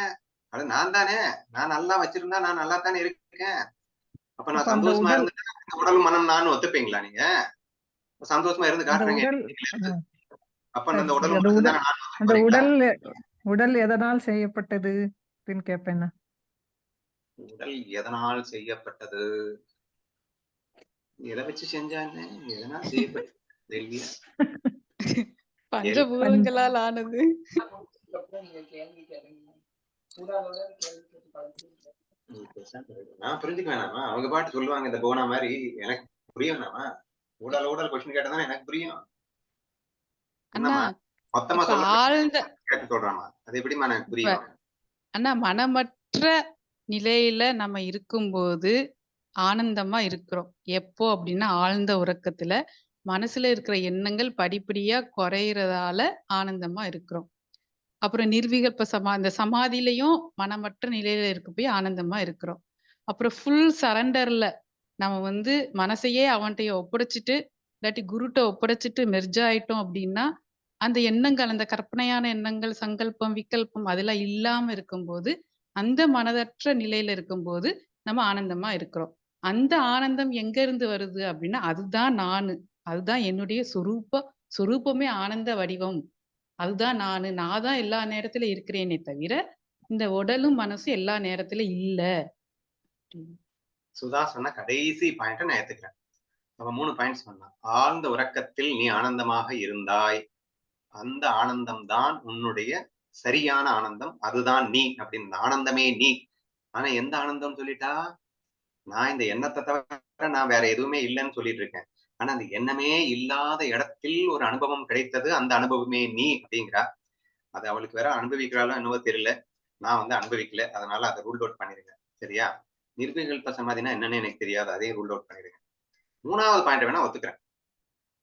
அது நான் தானே. நான் நல்லா வச்சிருந்தா நான் நல்லா தானே இருக்கேன். அப்ப நான் அப்ப அந்த சந்தோஷமா உடல் இருந்துட்டா இந்த உடல் மனம் நான் ஒத்துப்பீங்களா நீங்க? சந்தோஷமா இருந்து அந்த காட்டுறேங்க. உடல் நீங்களே அப்ப சரி அந்த சரி உடல் அந்த மனசு உடல் தானே நான் ஒத்துக்க அந்த போறீங்களா? உடல் எதனால் செய்யப்பட்டது அப்படின்னு கேட்பேன். உடல் எதனால் செய்யப்பட்டது? எதை வச்சு செஞ்சாங்க? எதனால் செய்யப்பட்டது? தெரியலையா? பஞ்சபூதங்களால் ஆனது. நான் புரிஞ்சுக்க வேணாமா? அவங்க பாட்டு சொல்லுவாங்க இந்த போனா மாதிரி. எனக்கு புரிய வேணாமா? ஊடல் கொஸ்டின் கேட்டா எனக்கு புரியும். அண்ணா என்னம்மா மொத்தமா இப்ப சொல்ல ஆழ்ந்த கேட்டு சொல்றாமா? அது எப்படிமா எனக்கு இப்ப புரியும்? அண்ணா மனமற்ற நிலையில நம்ம இருக்கும்போது ஆனந்தமா இருக்கிறோம். எப்போ அப்படின்னா ஆழ்ந்த உறக்கத்துல மனசுல இருக்கிற எண்ணங்கள் படிப்படியா குறையறதால ஆனந்தமா இருக்கிறோம். அப்புறம் நிர்விகல்ப இந்த சமாதியிலையும் மனமற்ற நிலையில இருக்க போய் ஆனந்தமா இருக்கிறோம். அப்புறம் ஃபுல் சரண்டர்ல நம்ம வந்து மனசையே அவன்கிட்ட ஒப்படைச்சிட்டு இல்லாட்டி குருட்ட ஒப்படைச்சிட்டு மெர்ஜ் ஆயிட்டோம் அப்படின்னா அந்த எண்ணங்கள் அந்த கற்பனையான எண்ணங்கள் சங்கல்பம் விகல்பம் அதெல்லாம் இல்லாம இருக்கும்போது அந்த மனதற்ற நிலையில இருக்கும்போது நம்ம ஆனந்தமா இருக்கிறோம். அந்த ஆனந்தம் எங்க இருந்து வருது அப்படின்னா அதுதான் நானு. அதுதான் என்னுடைய சொரூபமே ஆனந்த வடிவம். அதுதான் நானு. நான் தான் எல்லா நேரத்திலும் இருக்கிறேனே தவிர, இந்த உடலும் மனசும் எல்லா நேரத்திலும் இல்ல. சுதா சொன்ன கடைசி பாயிண்ட நான் ஏத்துக்கிறேன். அவ 3 பாயிண்ட் சொன்னான். ஆழ்ந்த உறக்கத்தில் நீ ஆனந்தமாக இருந்தாய். அந்த ஆனந்தம் தான் உன்னுடைய சரியான ஆனந்தம். அதுதான் நீ அப்படின்னு. ஆனந்தமே நீ. ஆனா எந்த ஆனந்தம் சொல்லிட்டா? நான் இந்த எண்ணத்தை தவிர நான் வேற எதுவுமே இல்லைன்னு சொல்லிட்டு இருக்கேன். ஆனா அந்த எண்ணமே இல்லாத இடத்தில் ஒரு அனுபவம் கிடைத்தது. அந்த அனுபவமே நீ அப்படிங்கிறா. அது அவளுக்கு வேற அனுபவிக்கிறாளோ என்னவோ தெரியல. நான் வந்து அனுபவிக்கல. அதனால அதை ரூல் அவுட் பண்ணிருங்க. சரியா? நிர்விகல்ப சமாதினா என்னன்னு எனக்கு தெரியாது. அதையும் ரூல் அவுட் பண்ணிருங்க. 3வது பாயிண்ட் வேணா ஒத்துக்கிறேன்.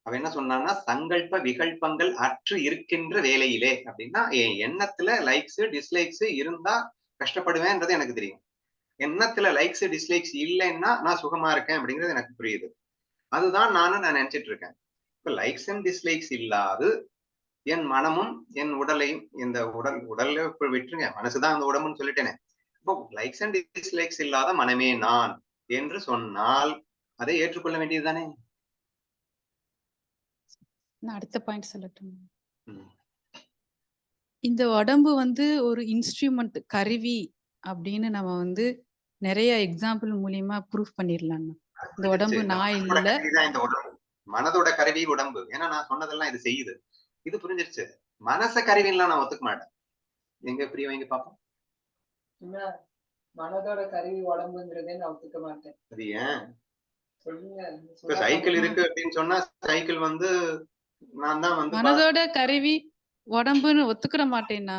அவன் என்ன சொன்னான்னா சங்கல்ப விகல்பங்கள் அற்று இருக்கின்ற வேலையிலே அப்படின்னா என் எண்ணத்துல லைக்ஸ் டிஸ்லைக்ஸ் இருந்தா கஷ்டப்படுவேன்றது எனக்கு தெரியும். எண்ணத்துல லைக்ஸ் டிஸ்லைக்ஸ் இல்லைன்னா நான் சுகமா இருக்கேன் அப்படிங்கிறது எனக்கு புரியுது. அதுதான் நான் நினைச்சிட்டு இருக்கேன். இப்ப லைக்ஸ் அண்ட் டிஸ்லைக்ஸ் இல்லாது என் மனமும் என் உடலையும் இந்த உடல்ல விட்டுருங்க, மனசுதான் அந்த உடம்புன்னு சொல்லிட்டேனே. இப்போ லைக்ஸ் அண்ட் டிஸ்லைக்ஸ் இல்லாத மனமே நான் என்று சொன்னால் அதை ஏற்றுக்கொள்ள வேண்டியதுதானே? நான் அடுத்த பாயிண்ட் சொல்லட்டும். ம். இந்த உடம்பு வந்து ஒரு இன்ஸ்ட்ருமெண்ட் கருவி அப்படின்னு நம்ம வந்து நிறைய எக்ஸாம்பிள் மூலியமா ப்ரூஃப் பண்ணிடலாம். இந்த உடம்பு இந்த நான் மனதோட இல்ல. கருவிதான் இந்த உடம்பு. மனதோட கருவி உடம்பு. ஏன்னா நான் சொன்னதெல்லாம் இது செய்யுது. இது புரிஞ்சிருச்சு. மனச கருவின்லாம் நான் ஒத்துக்க மாட்டேன். எங்க பிரிய வைங்க பாப்போம். மனதோட கருவி உடம்புங்கிறதே நான் ஒத்துக்க மாட்டேன். அது ஏன்? சொல்லுங்க. இப்ப சைக்கிள் இருக்கு அப்படின்னு சொன்னா சைக்கிள் வந்து நான் தான் வந்து மனதோட கருவி உடம்புன்னு ஒத்துக்கிற மாட்டேன்னா.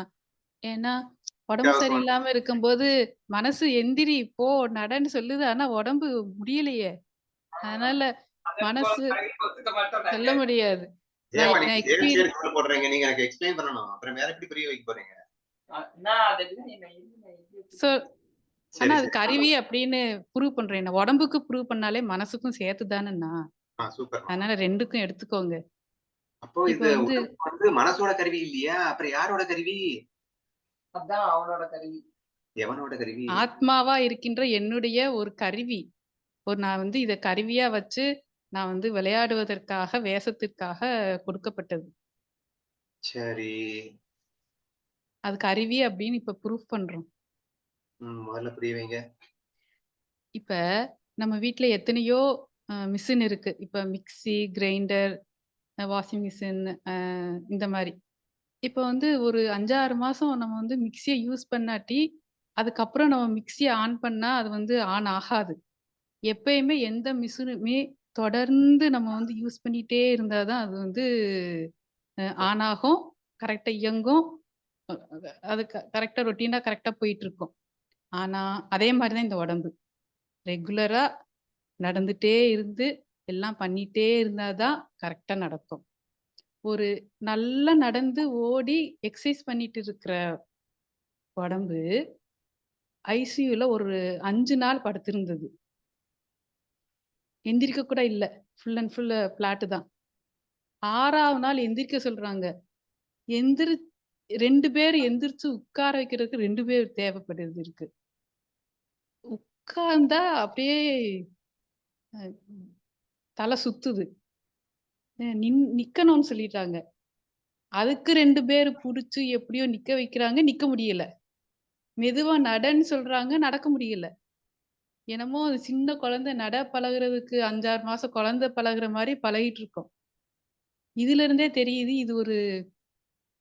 ஏன்னா உடம்பு சரியில்லாம இருக்கும்போது மனசு எந்திரி போ நடன்னு சொல்லுது. ஆனா உடம்பு முடியலையே. அதனால மனசு ஒத்துக்க மாட்டோம். சொல்ல முடியாது. ஏன் நான் நீங்க எக்ஸ்பீரியன்ஸ் சேர்த்து போடுறீங்க? நீங்க எனக்கு எக்ஸ்பிளைன் பண்ணணும். அப்புறம் வேற எப்படி புரிய வைக்க போறீங்க? சோ ஆனா சரி அது சரி. கருவி அப்படின்னு ப்ரூவ் பண்றேன். உடம்புக்கு ப்ரூவ் பண்ணாலே மனசுக்கும் சேர்த்து தானேண்ணா. சூப்பர். அதனால 2க்கும் எடுத்துக்கோங்க. அப்போ இப்ப இது வந்து உடம்பு வந்து மனசோட கருவி இல்லையா? அப்புறம் யாரோட கருவி? அதான் அவனோட கருவி. எவனோட கருவி? ஆத்மாவா இருக்கின்ற என்னுடைய ஒரு கருவி. நான் வந்து இத கருவியா வச்சு நான் வந்து விளையாடுவதற்காக, வேஷத்திற்காக கொடுக்கப்பட்டது. சரி. அது கருவி அப்படின்னு இப்ப ப்ரூஃப் பண்றோம். முதல்ல புரிய வைங்க. இப்ப நம்ம வீட்ல எத்தனையோ மிஷின் இருக்கு. இப்ப மிக்ஸி, கிரைண்டர், வாஷிங் மிஷின் இந்த மாரி. இப்ப வந்து ஒரு 5, 6 மாசம் நம்ம வந்து மிக்ஸிய யூஸ் பண்ணாட்டி, அதுக்கப்புறம் நம்ம மிக்ஸிய ஆன் பண்ணா அது வந்து ஆன் ஆகாது. எப்பயுமே எந்த மிஷினுமே தொடர்ந்து நம்ம வந்து யூஸ் பண்ணிட்டே இருந்தா தான் அது வந்து ஆன் ஆகும். கரெக்ட்டா இயங்கும். அ அது கரெக்ட்டா ரொட்டீனா கரெக்ட்டா போயிட்டுருக்கும். ஆனா, அதே மாரி தான் இந்த உடம்பு. ரெகுலரா நடந்துட்டே இருந்து, எல்லாம் பண்ணிட்டே இருந்தா தான் கரெக்ட்டா நடக்கும். ஒரு நல்லா நடந்து, ஓடி எக்சர்சைஸ் பண்ணிட்டு இருக்கிற உடம்பு, ஐசியூல ஒரு 5 நாள் படுத்திருந்தது. எந்திரிக்க கூட இல்ல. ஃபுல் அண்ட் ஃபுல் ஃப்ளாட் தான். 6வது நாள் எந்திரிக்க சொல்றாங்க. எந்திரி 2 பேர் எந்திரிச்சு உட்கார வைக்கிறதுக்கு 2 பேர் தேவைப்படுது இருக்கு. உட்கார்ந்தா அப்படியே அ தலை சுத்துது. நிக்கணும்னு சொல்லிட்டாங்க. அதுக்கு 2 பேர் புடிச்சு எப்படியோ நிக்க வைக்கிறாங்க. நிக்க முடியல. மெதுவா நடன்னு சொல்றாங்க. நடக்க முடியல. என்னமோ அது சின்ன குழந்தை நட பழகுறதுக்கு 5, 6 மாசம் குழந்தை பழகுற மாரி பழகிட்டு இருக்கோம். இதுல இருந்தே தெரியுது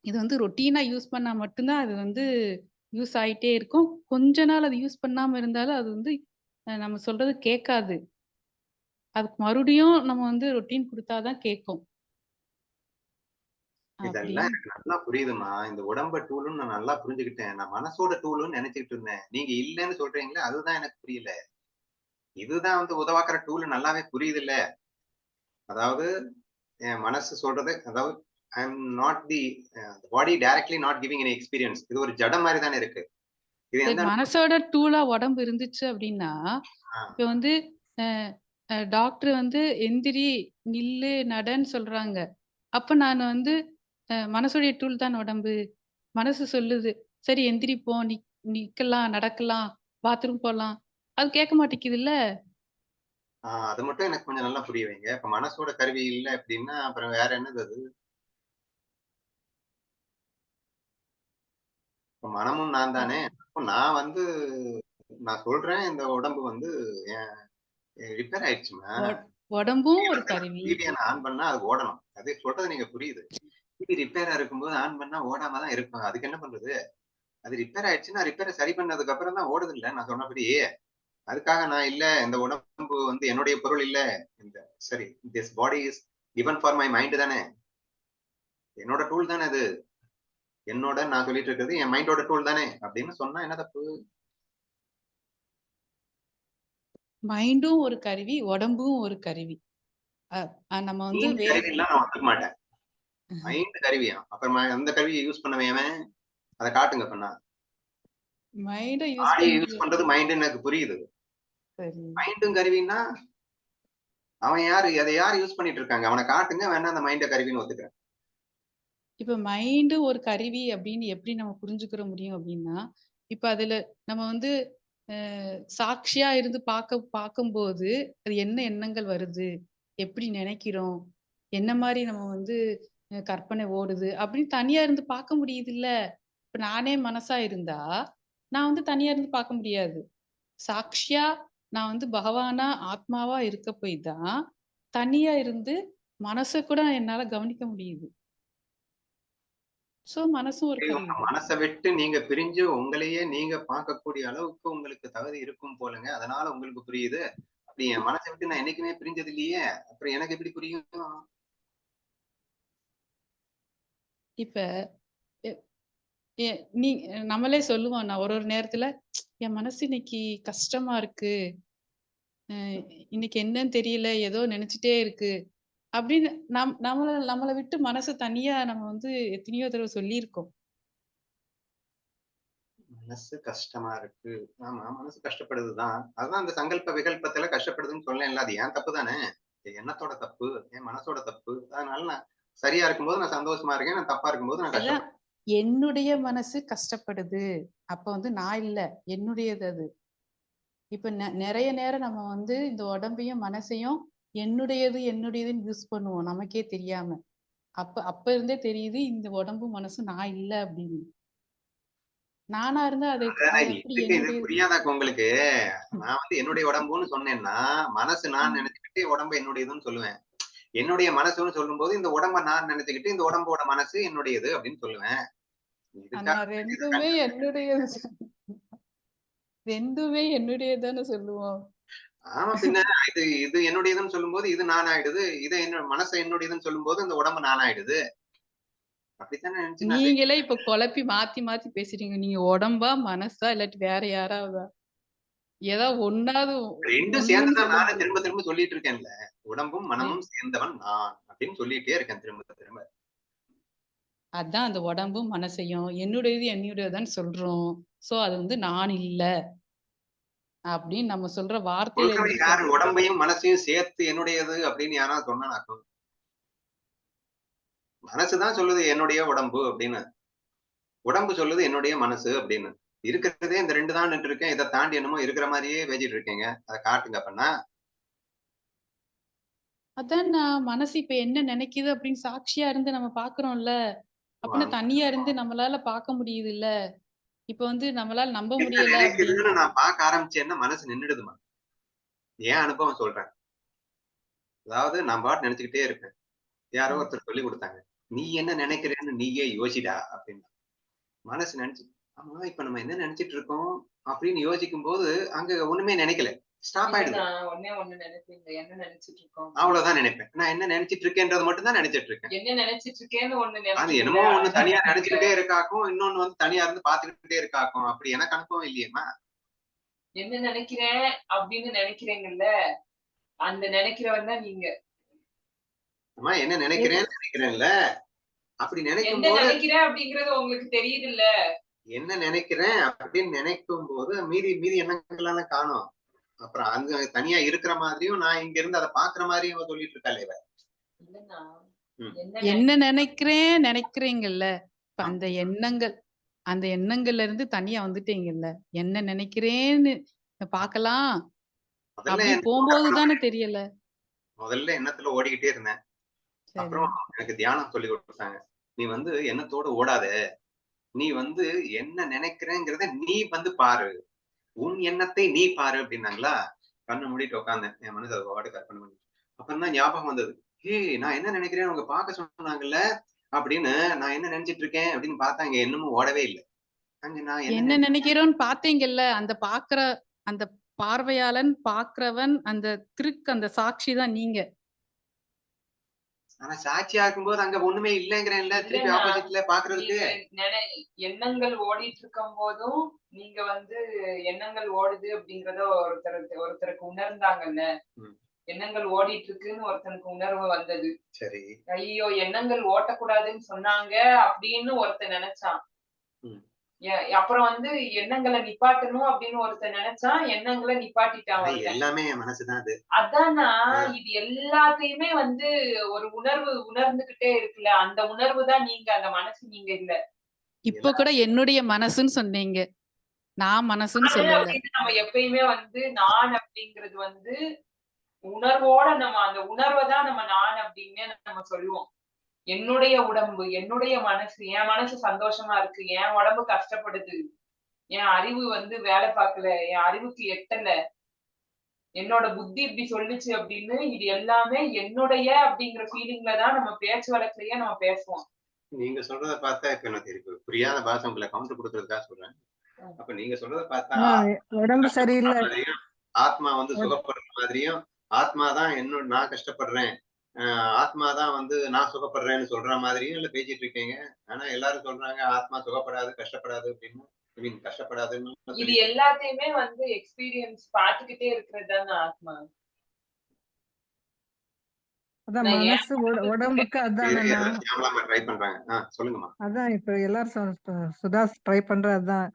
இது வந்து ரொட்டீனா யூஸ் பண்ணா மட்டும் தான் அது வந்து யூஸ் ஆயிட்டே இருக்கும். கொஞ்ச நாள் அது யூஸ் பண்ணாம இருந்தாலும் அது வந்து நம்ம சொல்றது கேட்காது. அதுக்கு மறுபடியும் நம்ம வந்து ரொட்டீன் குடுத்தா தான் கேட்கும். இதெல்லாம் அப்படின்னு எனக்கு நல்லா புரியுதுமா. இந்த உடம்ப டூல்ன்னு நான் நல்லா புரிஞ்சுக்கிட்டேன். நான் மனசோட டூல்ன்னு நினைச்சுக்கிட்டு இருந்தேன். நீங்க இல்லன்னு சொல்றீங்களே, அதுதான் எனக்கு புரியல. இதுதான் வந்து உதவாக்குற டூல் நல்லாவே புரியுதுல்ல. அதாவது என் மனசு சொல்றது, அதாவது I am not the body directly not giving any experience. இது ஒரு ஜடம் மாரி தானே இருக்கு. இது சரி, எந்த மனசோட டூலா உடம்பு இருந்துச்சு அப்படின்னா, ஆ, இப்ப வந்து அ டாக்டர் வந்து எந்திரி, நில்லு, நடன்னு சொல்றாங்க. அப்ப நான் வந்து மனசுடைய டூல் தான் உடம்பு. மனசு சொல்லுது, சரி எந்திரிப்போம், நிக்கலாம், நடக்கலாம், பாத்ரூம் போலாம். அது கேட்க மாட்டேங்குதுல்ல. அது மட்டும் எனக்கு கொஞ்சம் நல்லா புரிய வைங்க. இப்ப மனசோட கருவி இல்ல அப்படின்னா, அப்புறம் வேற என்னது அது? இப்ப மனமும் நான் அ தானே. அப்போ நான் வந்து நான் சொல்றேன் இந்த உடம்பு வந்து ரிப்பேர் ஆயிடுச்சுமா. ஒ உடம்பும் ஒரு கருவி. டிவிய நான் ஆன் பண்ணா அது ஓடணும். அது சொல்றது நீங்க புரியுது. டிவி ரிப்பேரா இருக்கும்போது ஆன் பண்ணா ஓடாம தான் இருக்கும். அதுக்கு என்ன பண்றது? அது ரிப்பேர் ஆயிடுச்சுன்னா, ரிப்பேர சரி பண்ணதுக்கு அப்புறம் தான் ஓடுதுல்ல நான் சொன்னபடி. அதுக்காக நான் இல்ல இந்த உடம்பு வந்து என்னுடைய பொருள் இல்ல. இந்த சரி this body is given for my mind தானே. என்னோட டூல் தானே அது. என்னோட நான் சொல்லிட்டு இருக்கிறது என் மைண்டோட டூல் தானே அப்படின்னு சொன்னா என்ன தப்பு? மைண்டும் ஒரு கருவி, உடம்பும் ஒரு கருவி. அ அ நம்ம வந்து மைண்ட் கருவிலாம் நான் ஒத்துக்க மாட்டேன். மைண்ட் கருவியா? அப்புறம் அந்த கருவிய யூஸ் பண்ணவன் எவன்? அத காட்டுங்க அப்பன்னா. மைண்ட யூஸ் பாடிய யூஸ் பண்றது பண்றது மைண்டுன்னு எனக்கு புரியுது. சரி. மைண்டும் கருவின்னா, அவன் யாரு? அத யாரு யூஸ் பண்ணிட்டு இருக்காங்க? அவன காட்டுங்க. வேணா அந்த மைண்ட கருவின்னு ஒத்துக்கிறேன். இப்ப மைண்டு ஒரு கருவி அப்படின்னு எப்படி நம்ம புரிஞ்சுக்கிற முடியும் அப்படின்னா, இப்ப அதுல நம்ம வந்து சாட்சியா இருந்து பார்க்கும்போது, அது என்ன எண்ணங்கள் வருது? எப்படி நினைக்கிறோம்? என்ன மாரி நம்ம வந்து கற்பனை ஓடுது? அப்படின்னு தனியா இருந்து பார்க்க முடியுதுல்ல. இப்ப நானே மனசா இருந்தா, நான் வந்து தனியா இருந்து பார்க்க முடியாது. சாட்சியா நான் வந்து பகவானா, ஆத்மாவா இருக்க போய் தான், தனியா இருந்து மனச கூட என்னால கவனிக்க முடியுது. சோ மனசும் ஒரு கருவி உங்க தான். மனச விட்டு நீங்க பிரிஞ்சு உங்களையே நீங்க பார்க்கக்கூடிய அளவுக்கு உங்களுக்கு தகுதி இருக்கும் போலங்க. அதனால உங்களுக்கு புரியுது. அப்படி என் மனச விட்டு நான் என்னைக்குமே பிரிஞ்சது இல்லையே! அப்புறம் எனக்கு எப்படி புரியும்? இப்ப எ எ நீ நம்மளே சொல்லுவோம். நான் ஒரு ஒரு நேரத்துல, என் மனசு இன்னைக்கு கஷ்டமா இருக்கு. அ இன்னைக்கு என்னன்னு தெரியல. ஏதோ நெனச்சுட்டே இருக்கு. அப்படின்னு நம்மள நம்மள விட்டு மனசு தனியா நம்ம வந்து எத்தனையோ தடவ சொல்லியிருக்கோம். மனசு கஷ்டமா இருக்கு. ஆமா, மனசு கஷ்டப்படுது தான். அதான் அந்த சங்கல்ப விகல்பத்துல கஷ்டப்படுதுன்னு சொன்னேன்ல. அது என் தப்பு தானே! என் எண்ணத்தோட தப்பு. என் மனசோட தப்பு. அதனால நான் சரியா இருக்கும்போது நான் சந்தோஷமா இருக்கேன். நான் தப்பா இருக்கும்போது நான் அதான் கஷ்டப்படுறேன். என்னுடைய மனசு கஷ்டப்படுது. அப்ப வந்து நான் இல்ல. என்னுடையது அது. இப்ப நெறைய நேரம் நம்ம வந்து இந்த உடம்பையும், மனசையும் என்னுடையது, என்னுடையதுன்னு யூஸ் பண்ணுவோம். நமக்கே தெரியாம. அப்ப அப்ப இருந்தே தெரியுது இந்த உடம்பும், மனசும் நான் இல்ல அப்படின்னு. நானா இருந்தா அது எப்படி இதுக்கு இது என்னுடையது? புரியாதாக்கு உங்களுக்கு? நான் வந்து என்னுடைய உடம்புன்னு சொன்னேன்னா, மனசு நான் ம். நெனச்சுக்கிட்டு உடம்பு என்னுடையதுன்னு சொல்லுவேன். என்னுடைய மனசுன்னு சொல்லும்போது, இந்த உடம்ப நான் நெனச்சுக்கிட்டு, இந்த உடம்போட மனசு என்னுடையது அப்படின்னு சொல்லுவேன். இதுக்காக நான் 2மே என்னுடையது. 2மே என்னுடையதுதானே சொல்லுவோம். ஆமா பின்ன இது இது என்னுடையதுன்னு சொல்லும்போது, இது நான் ஆயிடுது. இத மனச என்னுடையதுன்னு சொல்லும்போது, இந்த உடம்பு நான் ஆயிடுது. அப்படித்தானே நெனச்சு நான் நீங்களே இப்ப குழப்பி மாத்தி மாத்தி பேசுறீங்க. நீங்க உடம்பா, மனசா இல்லாட்டி வேற யாராவதா? ஏதோ ஒண்ணாவது 2ம் சேர்ந்து ஒண்ணுன்னு தான் சொல்ல நானும் முடியும். திரும்ப திரும்ப சொல்லிட்டு இருக்கேன்ல. உடம்பும், ரெ மனமும் சேர்ந்தவன் நான் அப்படின்னு சொல்லிட்டே இருக்கேன் திரும்ப திரும்ப. அதான் அந்த உடம்பும், மனசையும் என்னுடையது, என்னுடையதுதான்னு சொல்றோம். சோ அது வந்து நான் இல்ல அப்படின்னு நம்ம சொல்ற வார்த்தையில சொல்றவன் இருந்து யாரு? சொல்றோம். உடம்பையும், மனசையும் சேர்த்து என்னுடையது அப்படின்னு யாராவது சொன்னானாக்கும். மனசு தான் சொல்லுது என்னுடைய உடம்பு அப்படின்னு. உடம்பு சொல்லுது என்னுடைய மனசு அப்படின்னு. இருக்கிறதே இந்த 2 தான் இருக்கேன். இதை தாண்டி என்னமோ இருக்கிற மாதிரியே பேசிட்டு இருக்கீங்க. அதை காட்டுங்க அப்பன்னா. அதான் நான் மனசு இப்ப என்ன நினைக்குது அப்படின்னு சாட்சியா இருந்து நம்ம பாக்குறோம்ல. அப்படின்னா தனியா இருந்து நம்மளால பார்க்க முடியுது இல்ல. இப்ப வந்து நம்மளால நம்ப என்ன முடியல அப்படின்னு. நினைக்குதுன்னு நான் பார்க்க ஆரம்பிச்சேன்னா மனசு நின்னுடுதுமா. ஏன் அனுபவம் சொல்றேன். அதாவது நான் பாட்டு நினைச்சுக்கிட்டே இருப்பேன். யாரோ ஒருத்தர் சொல்லி கொடுத்தாங்க. நீ என்ன நினைக்கிறேன்னு நீயே யோசிடா அப்படின்னு. மனசு நினைச்சு ஆமா இப்ப நம்ம என்ன நினைச்சிட்டு இருக்கோம் அப்படின்னு யோசிக்கும் போது அங்க ஒண்ணுமே நினைக்கல. ஸ்டாப் ஆயிடுது. நான் ஒண்ணே ஒண்ணு நினைப்பீங்க. என்ன நினைச்சிட்டு இருக்கோம்? அவ்வளவுதான் நினைப்பேன். நான் என்ன நினைச்சிட்டு இருக்கேன்றது மட்டும் தான் நினைச்சிட்டு இருக்கேன். என்ன நினைச்சிட்டு இருக்கேன்னு ஒண்ணு அது நினைப்பீங்க. என்னமோ ஒண்ணு தனியா நினைச்சுக்கிட்டே இருக்காக்கும், இன்னொன்னு வந்து தனியா இருந்து பாத்துக்கிட்டே இருக்காக்கும். அப்படி எனக்கு அனுபவம் இல்லையேம்மா. என்ன நினைக்கிறேன் அப்படின்னு நினைக்கிறீங்கல்ல, அந்த நினைக்கிறவன் தான் நீங்க. அம்மா என்ன நினைக்கிறேன்னு நினைக்கிறேன்ல. அப்படி நினைக்கும் என்ன போது நினைக்கிறேன் அப்படிங்கறது உங்களுக்கு தெரியுது இல்ல. என்ன நினைக்கிறேன் அப்படின்னு நினைக்கும் போது மீதி எண்ணங்கள் எல்லாம் காணோம். அப்புறம் அங்க தனியா இருக்கிற மாதிரியும் நான் இங்க இருந்து அதை பாக்குற மாதிரியும் அவ சொல்லிட்டு இருக்காளே இவ. இல்லன்னா ம். என்ன நினைக்கிறீங்கல்ல. இப்ப அந்த எண்ணங்கள்ல இருந்து தனியா வந்துட்டீங்கல்ல. என்ன நினைக்கிறேன்னு பார்க்கலாம் முதல்ல அப்படி போகும்போது தானே தெரியல. முதல்ல எண்ணத்துல ஓடிக்கிட்டே இருந்தேன். சரி. அப்புறம் எனக்கு தியானம் சொல்லி கொடுத்தாங்க. நீ வந்து எண்ணத்தோட ஓடாத. நீ வந்து என்ன நினைக்கிறேங்கிறத நீ வந்து பாரு. உன் எண்ணத்தை நீ பாரு அப்படின்னாங்களா. கண்ணை மூடிட்டு உட்கார்ந்தேன். என் மனசு அது பாட்டு கற்பனை பண்ணி. அப்புறம் தான் ஞாபகம் வந்தது. ஏய் நான் என்ன நினைக்கிறேன் அவங்க பார்க்க சொன்னாங்கல்ல அப்படின்னு நான் என்ன நினைச்சிட்டு இருக்கேன் அப்படின்னு பார்த்தா அங்க என்னமும் ஓடவே இல்லை. அங்க நான் என்ன நினைக்கிறோன்னு பாத்தீங்கல்ல. அந்த பார்வையாளன், பாக்குறவன், அந்த சாட்சி தான் நீங்க. ஆனா சாட்சியா இருக்கும்போது அங்க ஒண்ணுமே இல்லைங்கிறேன்ல. திருப்பி இல்லைண்ணா, ஆப்போசிட்ல பாக்குறதுக்கு. எண்ணங்கள் ஓடிட்டு இருக்கும் போதும் நீங்க வந்து எண்ணங்கள் ஓடுது அப்படிங்கறத ஒருத்தருக்கு உணர்ந்தாங்கல்ல. ம். எண்ணங்கள் ஓடிட்டு இருக்குன்னு ஒருத்தனுக்கு உணர்வு வந்தது. சரி. ஐயோ எண்ணங்கள் ஓட்டக்கூடாதுன்னு சொன்னாங்க அப்படின்னு ஒருத்தன் நினைச்சான். ம். அப்புறம் வந்து எண்ணங்களை நிப்பாட்டணும் அப்படின்னு ஒருத்தன் நினைச்சான். எண்ணங்களை நிப்பாட்டிட்டான் ஒருத்தன். எல்லாமே என் மனசுதான் அது. அதானா இது எல்லாத்தையுமே வந்து ஒரு உணர்வு உணர்ந்துகிட்டே இருக்குல்ல. அந்த உணர்வு தான் நீங்க. அந்த மனசு நீங்க இல்ல. இப்ப கூட என்னுடைய மனசுன்னு சொன்னீங்க. நான் மனசுன்னு சொல்லல. அப்படின்னு நம்ம எப்பயுமே வந்து நான் அப்படிங்கிறது வந்து உணர்வோட நம்ம அந்த உணர்வை தான் நம்ம நான் அப்படின்னு நம்ம சொல்லுவோம். என்னுடைய உடம்பு, என்னுடைய மனசு, என் மனசு சந்தோஷமா இருக்கு, என் உடம்பு கஷ்டப்படுது, என் அறிவு வந்து வேலை பார்க்கல, என் அறிவுக்கு எட்டல, என்னோட புத்தி இப்படி சொல்லுச்சு அப்படின்னு இது எல்லாமே என்னுடைய அப்படிங்கிற ஃபீலிங்ல தான் நம்ம பேச்சு வழக்குலயே நம்ம பேசுவோம். நீங்க சொல்றத பார்த்தா இப்ப எனக்கு இருக்கு புரியாத பாஷை உங்களை கவுண்டர் கொடுக்கறதுக்காக சொல்றேன். அப்ப நீங்க சொல்றத பார்த்தா உடம்பு சரியில்லை. ஆத்மா வந்து சுகப்படுற மாதிரியும் ஆத்மா தான் என்னோட நான் கஷ்டப்படுறேன். ஆத்மா தான் வந்து நான் சுகப்படுறேன்னு சொல்ற மாதிரியும் இல்ல பேசிட்டு இருக்கீங்க. ஆனா எல்லாரும் சொல்றாங்க ஆத்மா சுகப்படாது கஷ்டப்படாது அப்படின்னு. கஷ்டப்படாதுன்னு இது எல்லாத்தையுமே வந்து எக்ஸ்பீரியன்ஸ் பார்த்துக்கிட்டே இருக்கிறது தான் ஆத்மா. அதான் மனசு உடம்புக்கு அதான் ட்ரை பண்றாங்க. சொல்லுங்கம்மா. அதான் இப்ப எல்லாரும் சுதா ட்ரை பண்றது அதான்.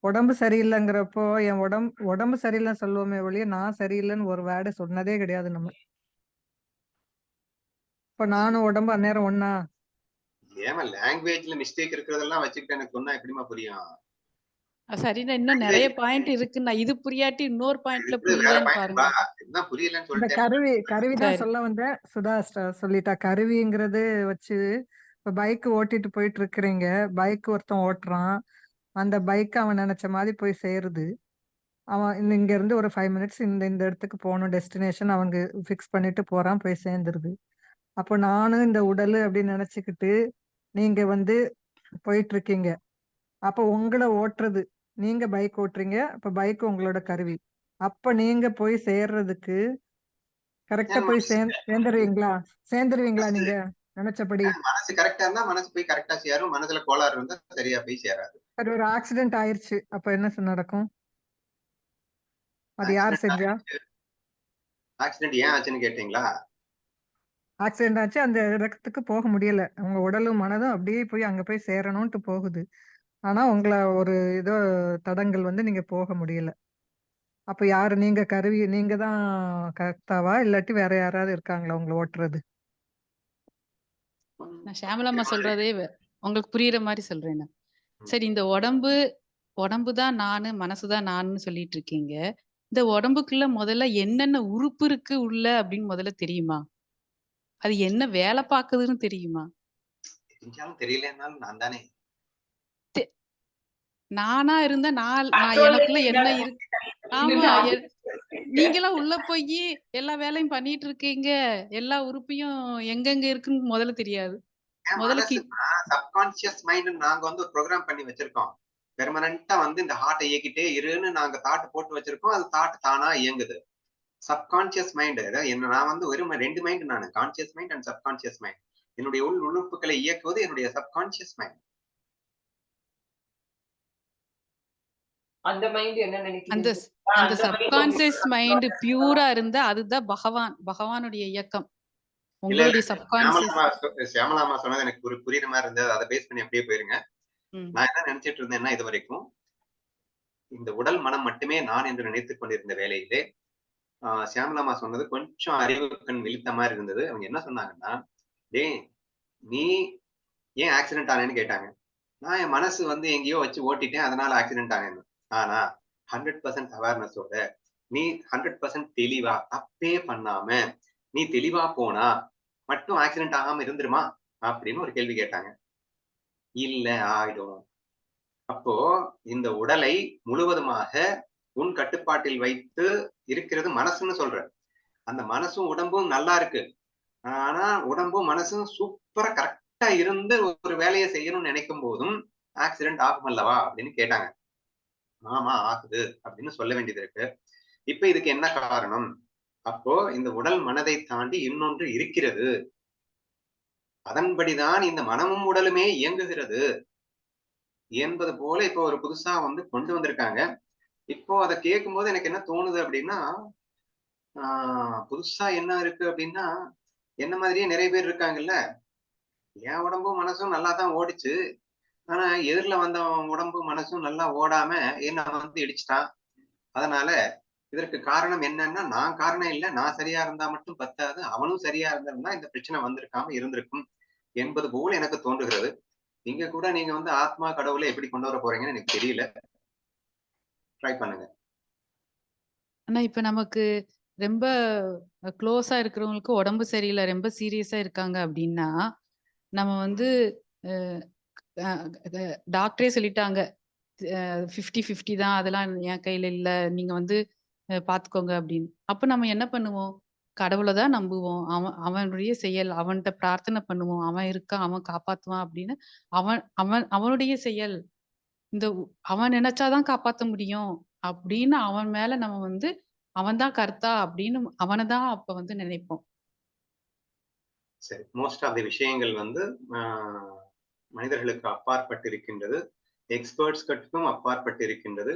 உடம்பு சரியில்லைங்கிறப்போ என் உடம்பு சரியில்லைன்னு சொல்லுவோமே ஒழிய நான் சரியில்லைன்னு ஒரு வேர்டு சொன்னதே கிடையாது நம்ம. இப்ப நானும் உடம்பு அந்நேரம் ஒண்ணா? ஏமா லாங்குவேஜ்ல மிஸ்டேக் இருக்கிறதெல்லாம் வச்சுக்கிட்டு எனக்கு சொன்னா எப்படிமா புரியும்? சரிண்ணா, இன்னும் நிறைய பாயிண்ட் இருக்குண்ணா. இது புரியாட்டி இன்னொரு பாயிண்ட்ல புரியலன்னு பாருங்க. என்ன புரியலன்னு இந்த சொல்லிட்டேன். கருவிதான் சொல்ல வந்தேன். சுதா சொல்லிட்டா. கருவிங்கிறது வச்சு இப்ப பைக் ஓட்டிட்டு போயிட்டு இருக்கிறீங்க. பைக் ஒருத்தன் ஓட்டுறான். அந்த பைக் அவன் நினைச்ச மாதிரி போய் சேருது. அவன் இங்க இருந்து ஒரு 5 மினிட்ஸ் இந்த இடத்துக்கு போகணும் டெஸ்டினேஷன் அவங்க ஃபிக்ஸ் பண்ணிட்டு போறான், போய் சேர்ந்துருது. அப்போ நானும் இந்த உடல் அப்படின்னு நினைச்சுக்கிட்டு நீங்க வந்து போயிட்டு இருக்கீங்க. அப்ப உங்களை ஓட்டுறது நீங்க பைக் ஓட்டுறீங்க. அப்ப பைக் உங்களோட கருவி. அப்ப நீங்க போய் சேர்றதுக்கு கரெக்டா போய் சேர்ந்துருவீங்களா நீங்க நினைச்சபடி? மனசு கரெக்டா இருந்தா மனசு போய் கரெக்டா சேரும். மனசுல கோளாறு இருந்தா சரியா போய் சேராது. ஒரு ஆக்சிடென்ட் ஆயிருச்சு. அப்ப என்ன நடக்கும்? அது யார் செஞ்சா? ஆக்சிடென்ட் ஏன் ஆச்சுன்னு கேட்டீங்களா? ஆக்சிடென்ட் ஆச்சு. அந்த இடத்துக்கு போக முடியல. உங்க உடலும் மனதும் அப்படியே போய் அங்க போய் சேரணும்ட்டு போகுது. ஆனா உங்களை ஒரு ஏதோ தடங்கள் வந்து நீங்க போக முடியல. அப்ப யாரு நீங்க கருவி? நீங்க தான் கர்த்தாவா இல்லாட்டி வேற யாராவது இருக்காங்களா உங்களை ஓட்டுறது? நான் ஷியாமளாம்மா சொல்றதே உங்களுக்கு புரியுற மாதிரி சொல்றேன். சரி, இந்த உடம்பு தான் நானு, மனசுதான் நானுன்னு சொல்லிட்டு இருக்கீங்க. இந்த உடம்புக்குள்ள முதல்ல என்னென்ன உறுப்பு இருக்கு உள்ள அப்படின்னு முதல்ல தெரியுமா? அது என்ன வேலை பாக்குதுன்னு தெரியுமா? தெரிஞ்சாலும் தெரியலன்னாலும் நான் தானே. தெ நானா இருந்தா நான் Control எனக்குள்ள என்ன இல்லாத இருக்கு? இல்லைன்னா ஆமா. நீங்கலாம் உள்ள போயி எல்லா வேலையும் பண்ணிட்டு இருக்கீங்க. எல்லா உறுப்பையும் எங்கெங்க இருக்குன்னு முதல்ல தெரியாது. என் முதல்ல மனசு சப்கான்சியஸ் மைண்ட் நாங்க வந்து ஒரு ப்ரோக்ராம் பண்ணி வச்சிருக்கோம். பெர்மனன்ட்டா வந்து இந்த ஹார்ட்ட இயக்கிட்டே இருன்னு நாங்க தாட் போட்டு வச்சிருக்கோம். அது தாட் தானா இயங்குது. சப்கான்சியஸ் மைண்ட் நான் வந்து வெறும் 2 மைண்ட் நானு. Conscious mind and subconscious mind. என்னுடைய உறுப்புகளை இயக்குவது என்னுடைய சப்கான்சியஸ் மைண்ட். அந்த மைண்ட் என்ன அந்த நினைக்குது? அந்த சப்கான்சியஸ் மைண்ட் பியூரா இருந்தா அதுதான் பகவானுடைய இயக்கம். இல்ல உங்களுடைய சப்கான்சியஸ் சியாமலாமா சொன்னது எனக்கு புரியுற மாதிரி இருந்தது. அதை பேஸ் பண்ணி அப்படியே போயிருங்க. ம். நான் என்ன நினைச்சிட்டு இருந்தேன்னா இது வரைக்கும் இந்த உடல் மனம் மட்டுமே நான் என்று நினைத்துக் கொண்டிருந்த வேலையிலே சியாமலாமா சொன்னது கொஞ்சம் அறிவு கண் விழித்த மாதிரி இருந்தது. அவங்க என்ன சொன்னாங்கன்னா, டேய் நீ ஏன் ஆக்சிடென்ட் ஆனேன்னு கேட்டாங்க. நான் என் மனசு வந்து எங்கேயோ வச்சு ஓட்டிட்டேன், அதனால ஆக்சிடென்ட் ஆனேன்னு. ஆனா 100% அவேர்னஸோட நீ 100% தெளிவா தப்பே பண்ணாம நீ தெளிவா போனா மட்டும் ஆக்சிடென்ட் ஆகாம இருந்துருமா அப்படின்னு ஒரு கேள்வி கேட்டாங்க. இல்ல ஆயிடும். அப்போ இந்த உடலை முழுவதுமாக உன் கட்டுப்பாட்டில் வைத்து இருக்கிறது மனசுன்னு சொல்ற. அந்த மனசும் உடம்பும் நல்லா இருக்கு. ஆனா உடம்பும் மனசும் சூப்பரா கரெக்டா இருந்து ஒரு வேலையை செய்யணும்னு நினைக்கும் போதும் ஆக்சிடென்ட் ஆகும் அல்லவா அப்படின்னு கேட்டாங்க. ஆமா ஆகுது அப்படின்னு சொல்ல வேண்டியது இருக்கு. இப்ப இதுக்கு என்ன காரணம்? அப்போ இந்த உடல் மனதை தாண்டி இன்னொன்று இருக்கிறது. அதன்படிதான் இந்த மனமும் உடலுமே இயங்குகிறது என்பது போல இப்போ ஒரு புதுசா வந்து கொண்டு வந்திருக்காங்க. இப்போ அதை கேட்கும்போது எனக்கு என்ன தோணுது அப்படின்னா, புதுசா என்ன இருக்கு அப்படின்னா, என்ன மாதிரியே நிறைய பேர் இருக்காங்கல்ல. என் உடம்பும் மனசும் நல்லா தான் ஓடிச்சு. ஆனா எதிர்ல வந்த உடம்பும் மனசும் நல்லா ஓடாம என்ன வந்து இடிச்சுட்டான். அதனால இதற்கு காரணம் என்னன்னா, நான் காரணம் இல்ல. நான் சரியா இருந்தா மட்டும் பத்தாது. அவனும் சரியா இருந்திருந்தா இந்த பிரச்சனை வந்திருக்காம இருந்திருக்கும் என்பது போல எனக்கு தோன்றுகிறது. இங்க கூட நீங்க வந்து ஆத்மா, கடவுளை எப்படி கொண்டு வர போறீங்கன்னு எனக்கு தெரியல. ட்ரை பண்ணுங்க. ஆனா இப்ப நமக்கு ரொம்ப க்ளோஸா இருக்கிறவங்களுக்கு உடம்பு சரியில்லை, ரொம்ப சீரியஸா இருக்காங்க அப்படின்னா, நம்ம வந்து டாக்டரே சொல்லிட்டாங்க 50-50 தான், அதெல்லாம் என் கையில இல்ல, நீங்க வந்து பாத்துக்கோங்க அப்படின்னு. அப்ப நம்ம என்ன பண்ணுவோம்? கடவுளை தான் நம்புவோம். அவனுடைய செயல், அவன்கிட்ட பிரார்த்தனை பண்ணுவோம், அவன் இருக்கான், அவன் காப்பாத்துவான் அப்படின்னு. அவன் அவன் அவனுடைய செயல், இந்த அவன் நினைச்சாதான் காப்பாத்த முடியும் அப்படின்னு அவன் மேல நம்ம வந்து அவன் தான் கர்த்தா அப்படின்னு அவனை தான் அப்ப வந்து நினைப்போம். சரி. மோஸ்ட் ஆஃப் தி விஷயங்கள் வந்து மனிதர்களுக்கு அப்பாற்பட்டு இருக்கின்றது. எக்ஸ்பர்ட்ஸ்களுக்கும் அப்பாற்பட்டு இருக்கின்றது.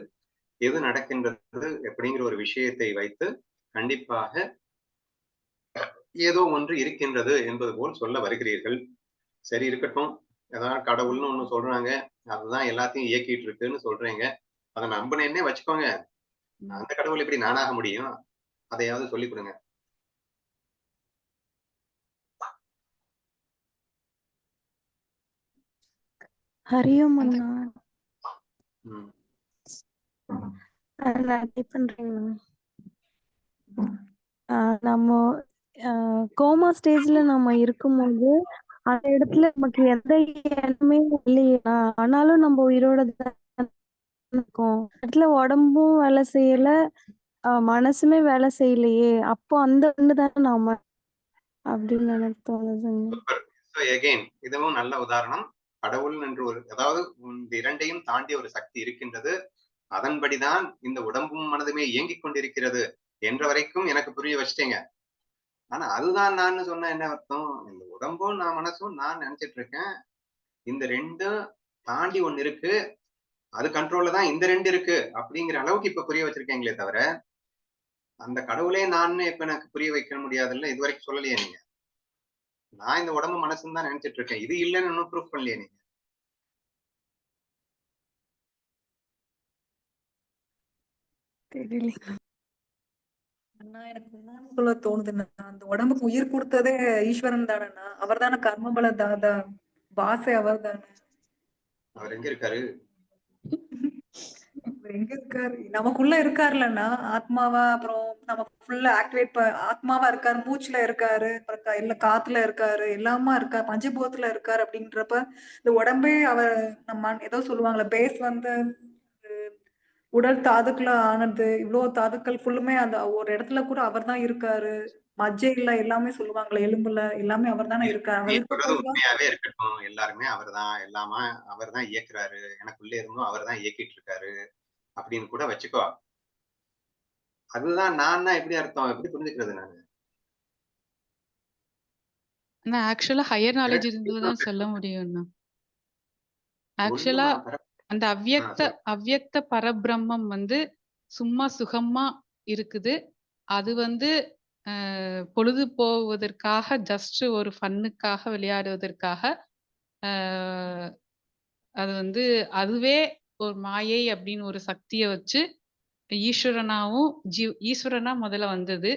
எது நடக்கின்றது அப்படிங்கிற ஒரு விஷயத்தை வைத்து கண்டிப்பாக ஏதோ ஒன்று இருக்கின்றது என்பது போல் சொல்ல வருகிறீர்கள். சரி இருக்கட்டும். ஏதாவது கடவுள்னு ஒண்ணு சொல்றாங்க. அதுதான் எல்லாத்தையும் இயக்கிட்டு இருக்குன்னு சொல்றீங்க. அதை நம்பினேன்னே வச்சுக்கோங்க. அந்த கடவுள் எப்படி நானாக முடியும்? அதையாவது சொல்லிக் கொடுங்க. ஹரியோம் அண்ணா. ம். நான் டைப் பண்றேங்க. நம்ம கோமா ஸ்டேஜ்ல நம்ம இருக்கும்போது அந்த இடத்துல நமக்கு எந்த எண்ணமே இல்லையா, ஆனாலும் நம்ம உயிரோட தான் இருக்கோம். இடத்துல உடம்பும் வேலை செய்யல, மனசுமே வேலை செய்யலையே, அப்போ அந்த ஒண்ணு தானே நாம அப்படின்னு எனக்கு தோணுதுங்க. சூப்பர். ஸோ எகைன் இதுவும் நல்ல உதாரணம். கடவுள் என்று ஒரு அதாவது இந்த இரண்டையும் தாண்டி ஒரு சக்தி இருக்கின்றது. அதன்படிதான் இந்த உடம்பும் மனதுமே இயங்கிக் கொண்டிருக்கிறது என்ற வரைக்கும் எனக்கு புரிய வச்சிட்டீங்க. ஆனா அதுதான் நான் சொன்ன என்ன அர்த்தம்? இந்த உடம்பும் நான் மனசும் நான் நினைச்சிட்டு இருக்கேன். இந்த ரெண்டும் தாண்டி ஒண்ணு இருக்கு. அது கண்ட்ரோல்ல தான் இந்த 2 இருக்கு அப்படிங்கிற அளவுக்கு இப்ப புரிய வச்சிருக்கீங்களே தவிர, அந்த கடவுளே நான்னு இப்ப எனக்கு புரிய வைக்க முடியாதுல்ல. இதுவரைக்கும் சொல்லலையே நீங்க. நான் இந்த உடம்பு மனசுன்னு தான் நினைச்சிட்டு இருக்கேன். இது இல்லன்னு இன்னும் ப்ரூஃப் பண்ணலையே நீங்க. தெரியல. அண்ணா எனக்கு இன்னொன்னு சொல்ல தோணுதுண்ணா, அந்த உடம்புக்கு உயிர் கொடுத்ததே ஈஸ்வரன் தானேண்ணா. அவர் தானே கர்மபல தாதா, பாசே அவர் தானே. அவர் எங்க இருக்காரு? அவர் எங்க இருக்காரு? நமக்குள்ள இருக்காருலண்ணா, ஆத்மாவா. அப்புறம் நம்ம ஃபுல்லா ஆத்மாவா இருக்காரு, மூச்சுல இருக்காரு, அப்புறம் இல்ல காத்துல இருக்காரு, எல்லாமா இருக்காரு, பஞ்சபூதத்துல இருக்காரு. அப்படின்றப்ப இந்த உடம்பே அவர் நம்ம ஏதோ சொல்லுவாங்கல்ல, பேஸ் வந்து உடல் தாதுக்கள ஆனது. இவ்ளோ தாதுக்கள் ஃபுல்லுமே அந்த ஒரு இடத்துல கூட அவர் தான் இருக்காரு. மஜ்ஜைல எல்லாமே சொல்லுவாங்கல்ல, எலும்புல எல்லாமே அவர் தானே இருக்காரு. நீ அவர் இருக்க சொல்றது போய் தான் உண்மையாவே இருக்கட்டும். எல்லாருமே அவர்தான், எல்லாமா அவர்தான் இயக்குறாரு. எனக்குள்ள இருந்தும் அவர்தான் இயக்கிட்டு இருக்காரு அப்படின்னு கூட வச்சுக்கோ. அதுதான் நான்னா எப்படி அர்த்தம்? எப்படி புரிஞ்சுக்கிறது நானு? ஆனா ஆக்சுவலா ஹையர் நாலேஜ் எனக்கு இருந்து தான் சொல்ல முடியும்ண்ணா. ஆக்சுவலா ஒண்ணுமா அந்த சொல்லு. அவ்யக்த பரபிரம்மம் வந்து சும்மா சுகமா இருக்குது. அது வந்து பொழுது போவதற்காக ஜஸ்ட் ஒரு ஃபன்னுக்காக விளையாடுவதற்காக அஹ், அது வந்து அதுவே ஒரு மாயை அப்படின்னு ஒரு சக்தியை வச்சு ஈஸ்வரனாவும் ஈஸ்வரனா முதல்ல வந்தது.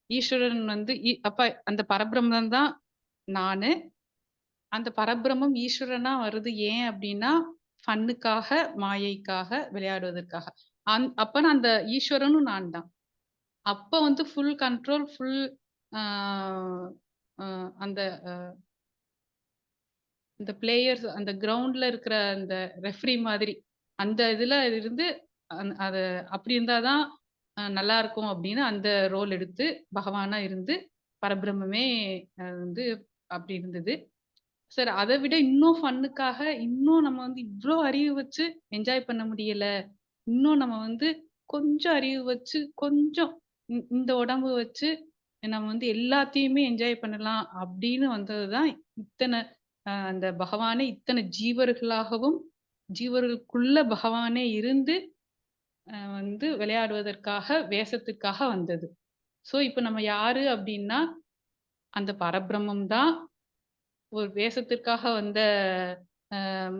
ஈஸ்வரன் வந்து அப்ப அந்த பரபிரம்மம் தான் நானு. அந்த பரபிரம்மம் ஈஸ்வரனா வருது ஏன் அப்படின்னா ஃபன்னுக்காக, மாயைக்காக, விளையாடுவதற்காக. அப்ப நான் அந்த ஈஸ்வரனும் நான் தான். அப்ப வந்து ஃபுல் கண்ட்ரோல், ஃபுல் அந்த இந்த பிளேயர்ஸ் அந்த கிரவுண்ட்ல இருக்கிற அந்த ரெஃப்ரி மாதிரி அந்த இதுல இருந்து அது அப்படி இருந்தாதான் நல்லா இருக்கும் அப்படின்னு அந்த ரோல் எடுத்து பகவானா இருந்து பரபிரம்மே வந்து அப்படி இருந்தது. சார் அதை விட இன்னும் ஃபன்னுக்காக இன்னும் நம்ம வந்து இவ்ளோ அறிவு வச்சு என்ஜாய் பண்ண முடியல. இன்னும் நம்ம வந்து கொஞ்சம் அறிவு வச்சு கொஞ்சம் இந்த உடம்பு வச்சு நம்ம வந்து எல்லாத்தையுமே என்ஜாய் பண்ணலாம் அப்படின்னு வந்ததுதான் இத்தனை அந்த பகவானே இத்தனை ஜீவர்களாகவும் ஜீவர்களுக்குள்ள பகவானே இருந்து வந்து விளையாடுவதற்காக வேஷத்துக்காக வந்தது. சோ இப்ப நம்ம யாரு அப்படின்னா அந்த பரபிரம்மம் தான் ஒரு வேஷத்திற்காக வந்த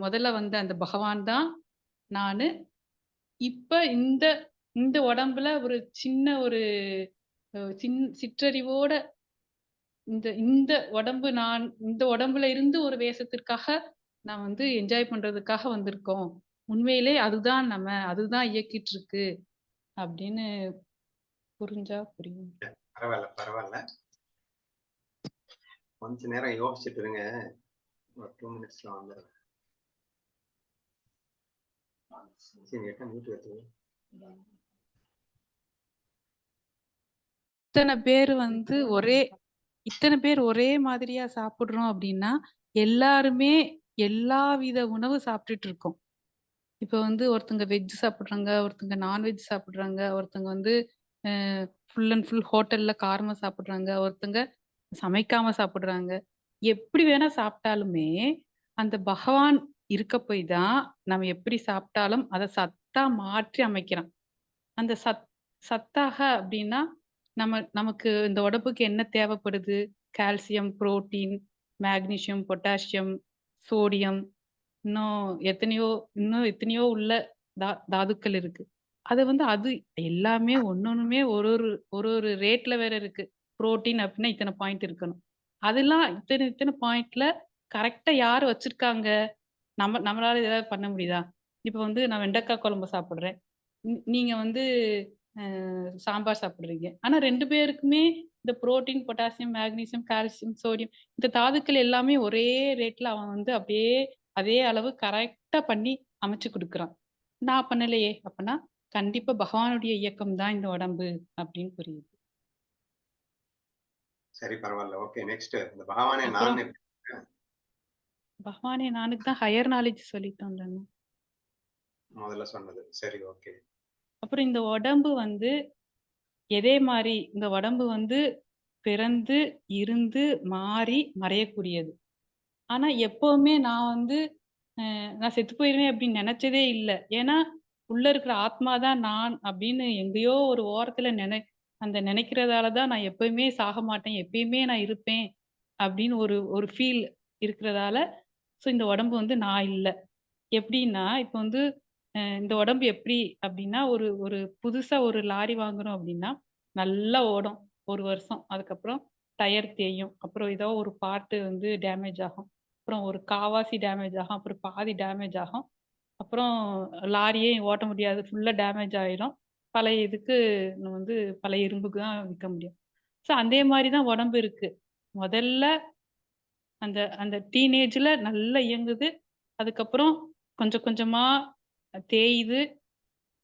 முதல்ல வந்த அந்த பகவான் தான் நானு. இப்ப இந்த இந்த உடம்புல ஒரு சின்ன ஒரு சிற்றறிவோட இந்த இந்த உடம்பு நான் இந்த உடம்புல இருந்து ஒரு வேஷத்திற்காக நான் வந்து என்ஜாய் பண்றதுக்காக வந்திருக்கோம். உண்மையிலே அதுதான் இயக்கிட்டு இருக்கு அப்படின்னு புரிஞ்சா புரியும். பரவாயில்ல, பரவாயில்ல. கொஞ்ச நேரம் யோசிச்சுட்டு இருங்க. ஒரு 2 மினிட்ஸ்ல வந்துடுறேன். சரி, மியூட் வைத்து. இத்தனை பேர் ஒரே மாதிரியா சாப்பிடுறோம் அப்படின்னா எல்லாருமே எல்லா வித உணவு சாப்பிட்டுட்டு இருக்கோம். இப்ப வந்து ஒருத்தங்க வெஜ் சாப்பிடுறாங்க, ஒருத்தங்க நான்வெஜ் சாப்பிடுறாங்க, ஒருத்தங்க வந்து ஃபுல் அண்ட் ஃபுல் ஹோட்டல்ல காரமா சாப்பிடுறாங்க, ஒருத்தங்க சமைக்காம சாப்பிடுறாங்க. எப்படி வேணா சாப்பிட்டாலுமே அந்த பகவான் இருக்க போய் தான் நம்ம எப்படி சாப்பிட்டாலும் அதை சத்தா மாற்றி அமைக்கிறான். அந்த சத்தாக அப்படின்னா நமக்கு இந்த உடம்புக்கு என்ன தேவைப்படுது? Calcium, protein, magnesium, potassium, sodium, இன்னும் எத்தனையோ உள்ள தாதுக்கள் இருக்கு. அது வந்து அது எல்லாமே ஒன்னொண்ணுமே ஒரு ஒரு ஒரு ஒரு ரேட்ல வேற இருக்கு. புரோட்டீன் அப்படின்னா இத்தனை பாயிண்ட் இருக்கணும். அதெல்லாம் இத்தனை பாயிண்ட்ல கரெக்டா யார் வச்சிருக்காங்க? நம்மளால ஏதாவது பண்ண முடியுதா? இப்ப வந்து நான் வெண்டைக்காய் குழம்பு சாப்பிடுறேன். நீங்க வந்து சாம்பார் சாப்பிடுறீங்க. ஆனா 2 பேருக்குமே இந்த protein, potassium, magnesium, calcium, sodium இந்த தாதுக்கள் எல்லாமே ஒரே ரேட்ல அவன் வந்து அப்படியே அதே அளவு கரெக்டா பண்ணி அமைச்சு கொடுக்குறான். நான் பண்ணலையே. அப்பனா கண்டிப்பா பகவானுடைய இயக்கம் தான் இந்த உடம்பு அப்படின்னு புரியுது. சரி, பரவாயில்ல. Okay, next. இந்த பகவானே நானுக்கு தான் ஹையர் நாலேஜ் சொல்லிட்டோம் முதல்ல சொன்னது. சரி, ஓகே. அப்புறம் இந்த உடம்பு வந்து எதே மாதிரி இந்த உடம்பு வந்து பிறந்து இருந்து மாறி மறையக்கூடியது. ஆனா எப்பவுமே நான் வந்து நான் செத்து போயிருவேன் அப்படின்னு நினைச்சதே இல்லை. ஏன்னா உள்ள இருக்கிற ஆத்மா தான் நான் அப்படின்னு எங்கேயோ ஒரு ஓரத்துல அந்த நினைக்கிறதால தான் நான் எப்பயுமே சாக மாட்டேன், எப்பயுமே நான் இருப்பேன் அப்படின்னு ஒரு ஒரு ஃபீல் இருக்கிறதால ஸோ இந்த உடம்பு வந்து நான் இல்லை. எப்படின்னா இப்போ வந்து இந்த உடம்பு எப்படி அப்படின்னா ஒரு ஒரு புதுசா ஒரு லாரி வாங்குறோம் அப்படின்னா நல்லா ஓடும் 1 வருஷம். அதுக்கப்புறம் டயர் தேயும். அப்புறம் ஏதோ ஒரு பார்ட் வந்து டேமேஜ் ஆகும். அப்புறம் ஒரு காவாசி டேமேஜ் ஆகும், அப்புறம் பாதி டேமேஜ் ஆகும், அப்புறம் லாரியே ஓட்ட முடியாது, ஃபுல்லா டேமேஜ் ஆயிடும். பழைய இதுக்கு நம்ம வந்து பழைய இரும்புக்கு தான் விற்க முடியும். ஸோ அதே மாதிரி தான் உடம்பு இருக்கு. முதல்ல அந்த அந்த டீனேஜ்ல நல்லா இயங்குது. அதுக்கப்புறம் கொஞ்சம் கொஞ்சமா தேயுது,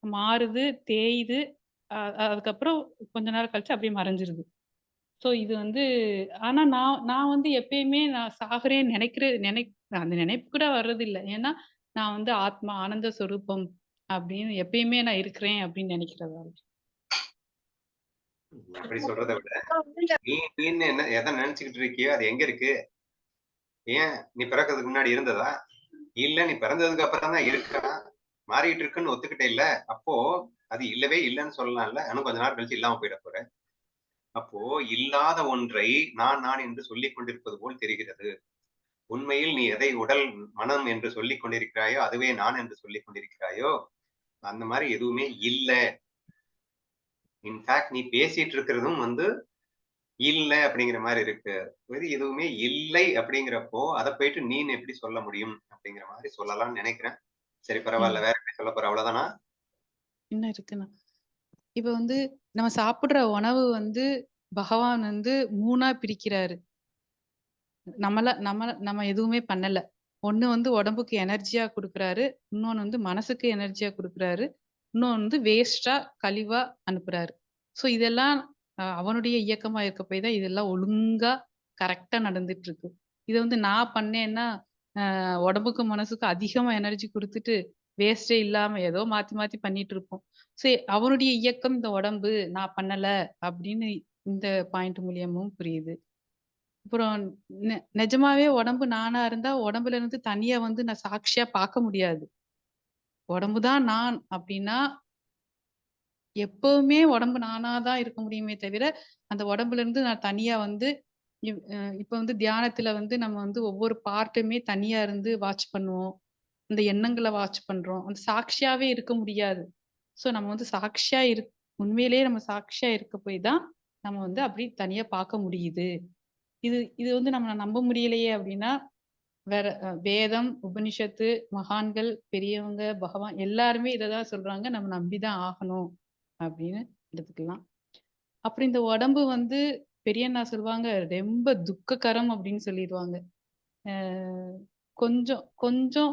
மாறுது, தேயுது. அ அதுக்கப்புறம் கொஞ்ச நேரம் கழிச்சு அப்படியே மறைஞ்சிருது. ஸோ இது வந்து ஆனா நான் வந்து எப்பயுமே நான் சாகுறேன்னு அந்த நினைப்பு கூட வர்றதில்ல. ஏன்னா, நான் வந்து ஆத்மா, ஆனந்த சொரூபம் அப்படின்னு எப்பயுமே நான் இருக்கிறேன் அப்படின்னு நினைக்கிறதால. அப்படி சொல்றதை விட நீன்னு என்ன எதை நினைச்சுக்கிட்டு இருக்கியோ அது எங்க இருக்கு? ஏன் நீ பிறக்கிறதுக்கு முன்னாடி இருந்ததா? இல்ல நீ பிறந்ததுக்கு அப்புறம் தான் இருக்கா? மாறிட்டு இருக்குன்னு ஒத்துக்கிட்டே இல்ல. அப்போ அது இல்லவே இல்லைன்னு சொல்லலாம்ல. இன்னும் கொஞ்ச நாள் கழிச்சு இல்லாம போயிட போற. அப்போ இல்லாத ஒன்றை நான் என்று சொல்லிக் கொண்டிருப்பது போல் தெரிகிறது. உண்மையில் நீ எதை உடல், மனம் என்று சொல்லிக் கொண்டிருக்கிறாயோ, அதுவே நான் என்று சொல்லிக் கொண்டிருக்கிறாயோ, அந்த மாதிரி எதுவுமே இல்ல. இன்ஃபேக்ட் நீ பேசிட்டு இருக்கிறதும் வந்து இல்ல அப்படிங்கிற மாதிரி இருக்கு. எதுவுமே இல்லை அப்படிங்கிறப்போ, அத போயிட்டு நீன்னு எப்படி சொல்ல முடியும்? அப்படிங்கிற மாதிரி சொல்லலாம்னு நினைக்கிறேன். சரி பரவால்ல. வேற எப்படி சொல்லப் போற? அவ்வளவுதானா? என்ன இருக்குன்னா, இப்ப வந்து நம்ம சாப்பிடுற உணவு வந்து பகவான் வந்து 3ஆ பிரிக்கிறாரு. நம்ம எதுவுமே பண்ணல. ஒண்ணு வந்து உடம்புக்கு எனர்ஜியா குடுக்குறாரு. இன்னொன்னு வந்து மனசுக்கு எனர்ஜியா குடுக்குறாரு. இன்னொன்னு வந்து வேஸ்ட்டா, கழிவா அனுப்புறாரு. ஸோ இதெல்லாம் அவனுடைய இயக்கமா இருக்க போய் தான் இதெல்லாம் ஒழுங்கா, கரெக்ட்டா நடந்துட்டு இருக்கு. இத வந்து நான் பண்ணேன்னா, உடம்புக்கும், மனசுக்கும் அதிகமா எனர்ஜி குடுத்துட்டு, வேஸ்ட்டே இல்லாம ஏதோ மாத்தி மாத்தி பண்ணிட்டு இருப்போம். அவனுடைய இயக்கம் இந்த உடம்பு, நான் பண்ணல அப்படின்னு இந்த பாயிண்ட் மூலியமும் புரியுது. அப்புறம் நிஜமாவே உடம்பு நானா இருந்தா, உடம்புல இருந்து தனியா வந்து நான் சாட்சியா பார்க்க முடியாது. உடம்பு தான் நான் அப்டின்னா, எப்பவுமே உடம்பு நானா தான் இருக்க முடியுமே தவிர, அந்த உடம்புல இருந்து நான் தனியா வந்து இப்ப வந்து தியானத்துல வந்து நம்ம வந்து ஒவ்வொரு பார்ட்டுமே தனியா இருந்து வாட்ச் பண்ணுவோம். அந்த எண்ணங்கள வாட்ச் பண்றோம். அந்த சாட்சியாவே இருக்க முடியாது. நம்ம வந்து உண்மையிலேயே நம்ம சாட்சியா இருக்க போய் தான், நம்ம வந்து அப்டி தனியா பார்க்க முடியுது. இது இது வந்து நம்ம நம்ப முடியலையே அப்டின்னா, வேற வேதம், உபனிஷத்து, மகான்கள், பெரியவங்க, பகவான் எல்லாருமே இத தான் சொல்றாங்க. நம்ம நம்பி தான் ஆகணும் அப்படின்னு எடுத்துக்கலாம். அப்புறம் இந்த உடம்பு வந்து பெரியண்ணா சொல்லுவாங்க, ரொம்ப துக்ககரம் அப்படின்னு சொல்லிருவாங்க. அ கொஞ்சம் கொஞ்சம்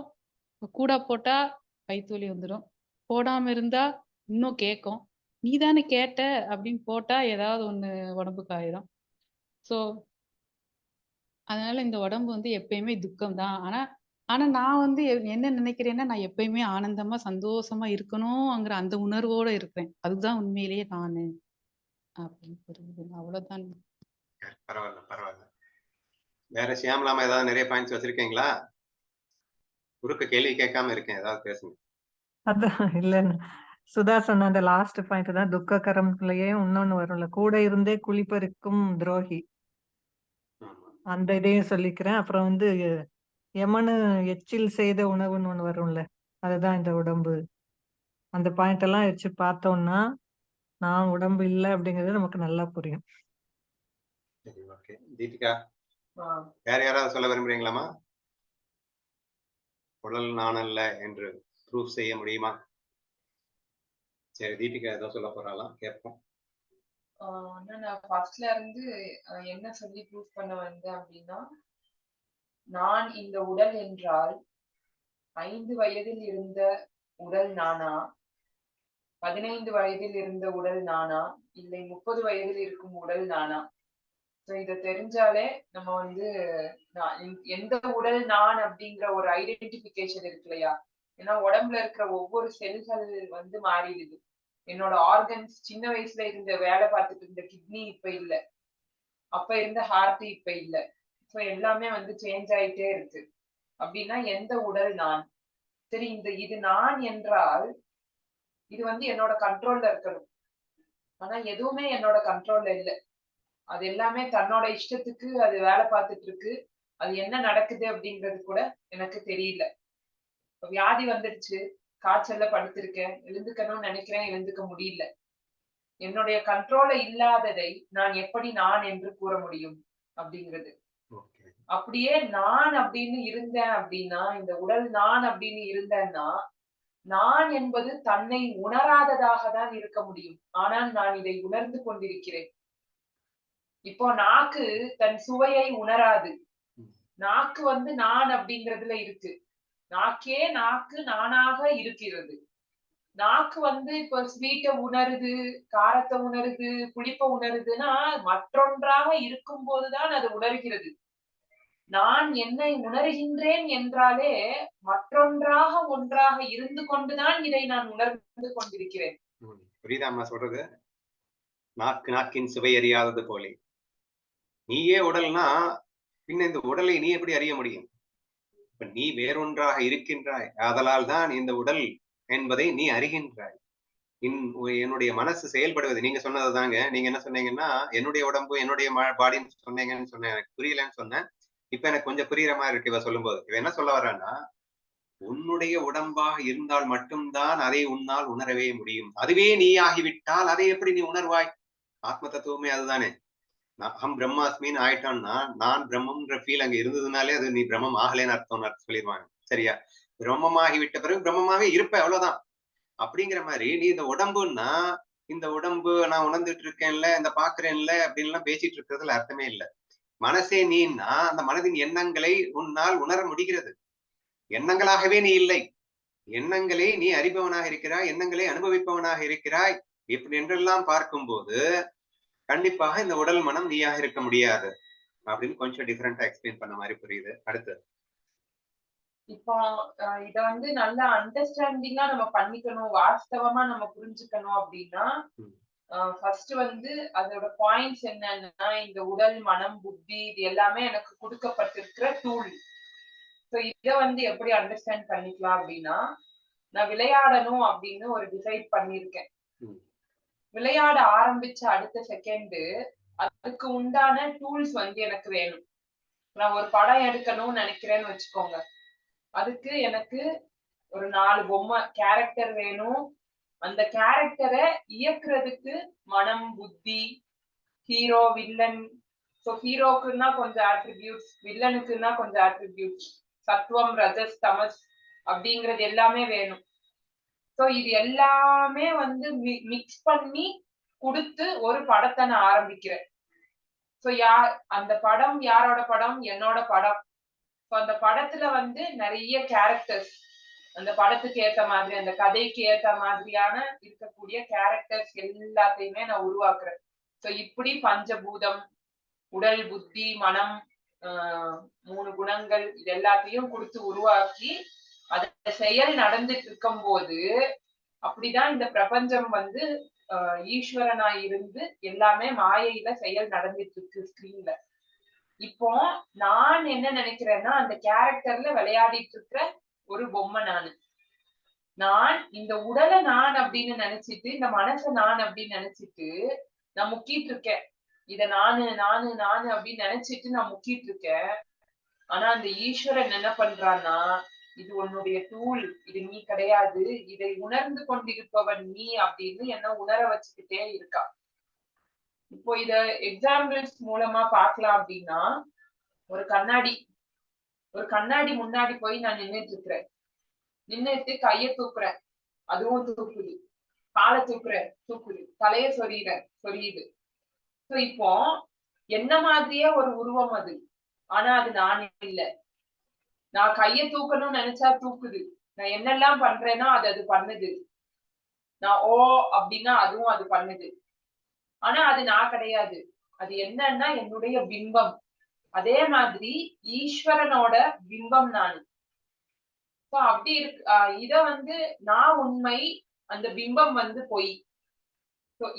கூடா போட்டா வயித்து வலி வந்துரும். போடாம இருந்தா இன்னும் கேட்கும். "நீ தானே கேட்ட" அப்படின்னு போட்டா ஏதாவது ஒண்ணு உடம்புக்கு ஆயிரும். ஸோ அதனால இந்த உடம்பு வந்து எப்பயுமே துக்கம் தான். ஆனா ஆனா நான் வந்து என்ன நினைக்கிறேன்னா, நான் எப்பயுமே ஆனந்தமா, சந்தோஷமா இருக்கணும்ங்கிற அந்த உணர்வோட இருக்கிறேன். அதுதான் உண்மையிலேயே நானு அப்படின்னு புரியுதுங்க. அவ்வளோதான். பரவால்ல, பரவால்ல. வேற ஷியாமளாமா ஏதாவது நிறைய பாயிண்ட்ஸ் வச்சிருக்கீங்களா? குறுக்க கேள்வி கேட்காம இருக்கேன். ஏதாவது பேசுங்க. அதான் இல்லன்னு சுதா சொன்ன அந்த லாஸ்ட் பாயிண்ட் தான் துக்ககரம்லயே இன்னொன்னு வரும்ல, கூட இருந்தே குழிப்பறிக்கும் துரோகி. ஆமா. அந்த இதையும் சொல்லிக்கிறேன். அப்புறம் வந்து யமனு எச்சில் செய்த உணவுன்னு ஒண்ணு வரும்ல, அதுதான் இந்த உடம்பு. அந்த பாயிண்ட் எல்லாம் வச்சு பார்த்தோம்னா, நான் உடம்பு இல்ல அப்படிங்கிறது நமக்கு நல்லா புரியும். சரி, ஓகே. தீபிகா, ஆ. வேற யாராவது சொல்ல விரும்புறீங்களாமா? உடல் நான் அல்ல என்று ப்ரூஃப் செய்ய முடியுமா? சரி, தீபிகா ஏதோ சொல்லப் போறாளாம். கேட்போம். ஆனா நான் ஃபர்ஸ்ட்ல இருந்து என்ன சொல்லி ப்ரூவ் பண்ண வந்தேன் அப்படின்னா, நான் இந்த உடல் என்றால் 5 வயதில் இருந்த உடல் நானா? 15 வயதில் இருந்த உடல் நானா? இல்லை 30 வயதில் இருக்கும் உடல் நானா? இத தெரிஞ்சாலே நம்ம வந்து எந்த உடல் நான் அப்படிங்கிற ஒரு ஐடென்டிபிகேஷன் இருக்கு இல்லையா? ஏன்னா உடம்புல இருக்கிற ஒவ்வொரு செல்கள் வந்து மாறிடுது. என்னோட ஆர்கன்ஸ் சின்ன வயசுல இருந்த வேலை பார்த்துட்டு இருந்த கிட்னி இப்ப இல்ல. அப்ப இருந்த ஹார்ட் இப்ப இல்ல. எல்லாமே வந்து சேஞ்ச் ஆயிட்டே இருக்கு. அப்படின்னா எந்த உடல் நான்? சரி, இது நான் என்றால் இது வந்து என்னோட கண்ட்ரோல்ல இருக்கணும். ஆனா எதுவுமே என்னோட கண்ட்ரோல்ல இல்ல. அது எல்லாமே தன்னோட இஷ்டத்துக்கு அது வேலை பார்த்துட்டு இருக்கு. அது என்ன நடக்குது அப்படிங்கிறது கூட எனக்கு தெரியல. வியாதி வந்துடுச்சு, காய்ச்சல்ல படுத்திருக்கேன், எழுந்துக்கணும்னு நினைக்கிறேன், எழுந்துக்க முடியல. என்னுடைய கண்ட்ரோல்ல இல்லாததை நான் எப்படி நான் என்று கூற முடியும் அப்படிங்கிறது. ஓகே. அப்படியே நான் அப்படின்னு இருந்தேன் அப்படின்னா, இந்த உடல் நான் அப்படின்னு இருந்தேன்னா, நான் என்பது தன்னை உணராததாக தான் இருக்க முடியும். ஆனால் நான் இதை உணர்ந்து கொண்டிருக்கிறேன். இப்போ நாக்கு தன் சுவையை உணராது. நாக்கு வந்து நான் அப்படிங்கிறதுல இருக்கு. நாக்கே நாக்கு நானாக இருக்கிறது. நாக்கு வந்து இப்ப ஸ்வீட்ட உணருது, காரத்தை உணருது, புளிப்ப உணருதுன்னா மற்றொன்றாக இருக்கும் போதுதான் அது உணர்கிறது. நான் என்னை உணர்கின்றேன் என்றாலே மற்றொன்றாக ஒன்றாக இருந்து கொண்டுதான் இதை நான் உணர்ந்து கொண்டிருக்கிறேன். புரியுதா அம்மா சொல்றது? நாக்கு நாக்கின் சுவை அறியாதது போலே. நீயே உடல்னா பின்ன இந்த உடலை நீ எப்படி அறிய முடியும்? இப்ப நீ வேறொன்றாக இருக்கின்றாய், ஆதலால் தான் இந்த உடல் என்பதை நீ அறிகின்றாய். என்னுடைய மனசு செயல்படுவது நீங்க சொன்னதுதாங்க. நீங்க என்ன சொன்னீங்கன்னா, என்னுடைய உடம்பு என்னுடைய பாடின்னு சொன்னீங்கன்னு சொன்னேன். எனக்கு புரியலன்னு சொன்னேன். இப்ப எனக்கு கொஞ்சம் புரியுற மாதிரி இருக்கு இவ சொல்லும்போது. இவ என்ன சொல்ல வர்றான்னா, உன்னுடைய உடம்பாக இருந்தால் மட்டும்தான் அதை உன்னால் உணரவே முடியும். அதுவே நீ ஆகிவிட்டால் அதை எப்படி நீ உணர்வாய்? ஆத்ம தத்துவமே அதுதானே. அகம் பிரம்மாஸ்மின்னு ஆயிட்டான்னா, நான் பிரம்மம்ன்ற ஃபீல் அங்க இருந்ததுனாலே அது நீ பிரம்மம் ஆகலைன்னு அர்த்தம்னு சொல்லிடுவாங்க. சரியா? பிரம்மமாகி விட்ட பிறகு பிரம்மமாவே இருப்ப, அவ்வளவுதான். அப்படிங்கிற மாதிரி நீ இந்த உடம்புன்னா, இந்த உடம்பு நான் உணர்ந்துட்டு இருக்கேன்ல, இந்த பாக்குறேன்ல அப்படின்னு எல்லாம் பேசிட்டு இருக்கிறதுல அர்த்தமே இல்லை. மனசே நீன்னா அந்த மனதின் எண்ணங்களை உன்னால் உணர முடிகிறது. எண்ணங்களாகவே நீ இல்லை. எண்ணங்களை நீ அறிபவனாக இருக்கிறாய், எண்ணங்களை அனுபவிப்பவனாக இருக்கிறாய். இப்படி என்றெல்லாம் பார்க்கும்போது கண்டிப்பாக இந்த உடல் மனம் நீயாக இருக்க முடியாது அப்படின்னு கொஞ்சம் டிஃபரெண்டா எக்ஸ்பிளைன் பண்ண மாதிரி புரியுது. அடுத்து இப்போ இத வந்து நல்லா அண்டர்ஸ்டாண்டிங்கா நம்ம பண்ணிக்கணும், வாஸ்தவமா நம்ம புரிஞ்சுக்கணும் அப்படின்னா, ஃபர்ஸ்ட் வந்து அதோட பாயிண்ட்ஸ் என்னன்னா, இந்த உடல் மனம் புத்தி இது எல்லாமே எனக்கு கொடுக்கப்பட்டிருக்கிற டூல். ஸோ இத வந்து எப்படி அண்டர்ஸ்டாண்ட் பண்ணிக்கலாம் அப்படின்னா, நான் விளையாடணும் அப்படின்னு ஒரு டிசைட் பண்ணியிருக்கேன். விளையாட ஆரம்பிச்ச அடுத்த செகண்ட் அதுக்கு உண்டான டூல்ஸ் வந்து எனக்கு வேணும். நான் ஒரு படம் எடுக்கணும்னு நினைக்கிறேன்னு வச்சுக்கோங்க. அதுக்கு எனக்கு ஒரு 4 பொம்மை கேரக்டர் வேணும். அந்த கேரக்டரை இயக்குறதுக்கு மனம் புத்தி ஹீரோ வில்லன். ஸோ ஹீரோக்குன்னா கொஞ்சம் ஆட்ரிபியூட்ஸ், வில்லனுக்குன்னா கொஞ்சம் ஆட்ரிபியூட்ஸ், சத்துவம் ரஜஸ் தமஸ் அப்படிங்கிறது எல்லாமே வேணும். ஸோ இது எல்லாமே வந்து மிக்ஸ் பண்ணி கொடுத்து ஒரு படத்தை நான் ஆரம்பிக்கிறேன். ஸோ அந்த படம் யாரோட படம்? என்னோட படம். ஸோ அந்த படத்துல வந்து நிறைய கேரக்டர்ஸ், அந்த படத்துக்கு ஏத்த மாதிரி அந்த கதைக்கு ஏத்த மாதிரியான இருக்கக்கூடிய கேரக்டர்ஸ் எல்லாத்தையுமே நான் உருவாக்குறேன். ஸோ இப்படி பஞ்சபூதம், உடல் புத்தி மனம், 3 குணங்கள் இது எல்லாத்தையும் கொடுத்து உருவாக்கி அத செயல் நடந்துட்டு இருக்கும் போது அப்படிதான் இந்த பிரபஞ்சம் வந்து ஈஸ்வரனா இருந்து எல்லாமே மாயையில செயல் நடந்துட்டு இருக்கு ஸ்கிரீன்ல. இப்போ நான் என்ன நினைக்கிறேன்னா, அந்த கேரக்டர்ல விளையாடிட்டு இருக்கிற ஒரு பொம்மை நான் இந்த உடலை நான் அப்படின்னு நினைச்சிட்டு, இந்த மனசை நான் அப்படின்னு நினைச்சிட்டு நான் முக்கிட்டு இருக்கேன். இத நானு நானு நானு அப்படின்னு நினைச்சிட்டு நான் முக்கிட்டு இருக்கேன். ஆனா அந்த ஈஸ்வரன் என்ன பண்றான்னா, இது உன்னுடைய டூல், இது நீ கிடையாது, இதை உணர்ந்து கொண்டிருப்பவன் நீ அப்படின்னு என்ன உணர வச்சுக்கிட்டே இருக்கா. இப்போ இத எக்ஸாம்பிள்ஸ் மூலமா பார்க்கலாம் அப்படின்னா, ஒரு கண்ணாடி முன்னாடி போய் நான் நின்னுட்டு இருக்கிறேன். நின்னுட்டு கைய தூக்குறேன், அதுவும் தூக்குது. காலை தூக்குது. தலைய சொரியுது. சோ இப்போ என்ன மாதிரியே ஒரு உருவம் அது. ஆனா அது நான் இல்ல. நான் கைய தூக்கணும்னு நினைச்சா தூக்குது. நான் என்னெல்லாம் பண்றேனோ அது பண்ணுது. நான் ஓ அப்படின்னா அதுவும் அது பண்ணுது. ஆனா அது நான் கிடையாது. அது என்னன்னா என்னுடைய பிம்பம். அதே மாதிரி ஈஸ்வரனோட பிம்பம் நானு. அப்படி இருக்கு. இத வந்து நான் உண்மை, அந்த பிம்பம் வந்து பொய்.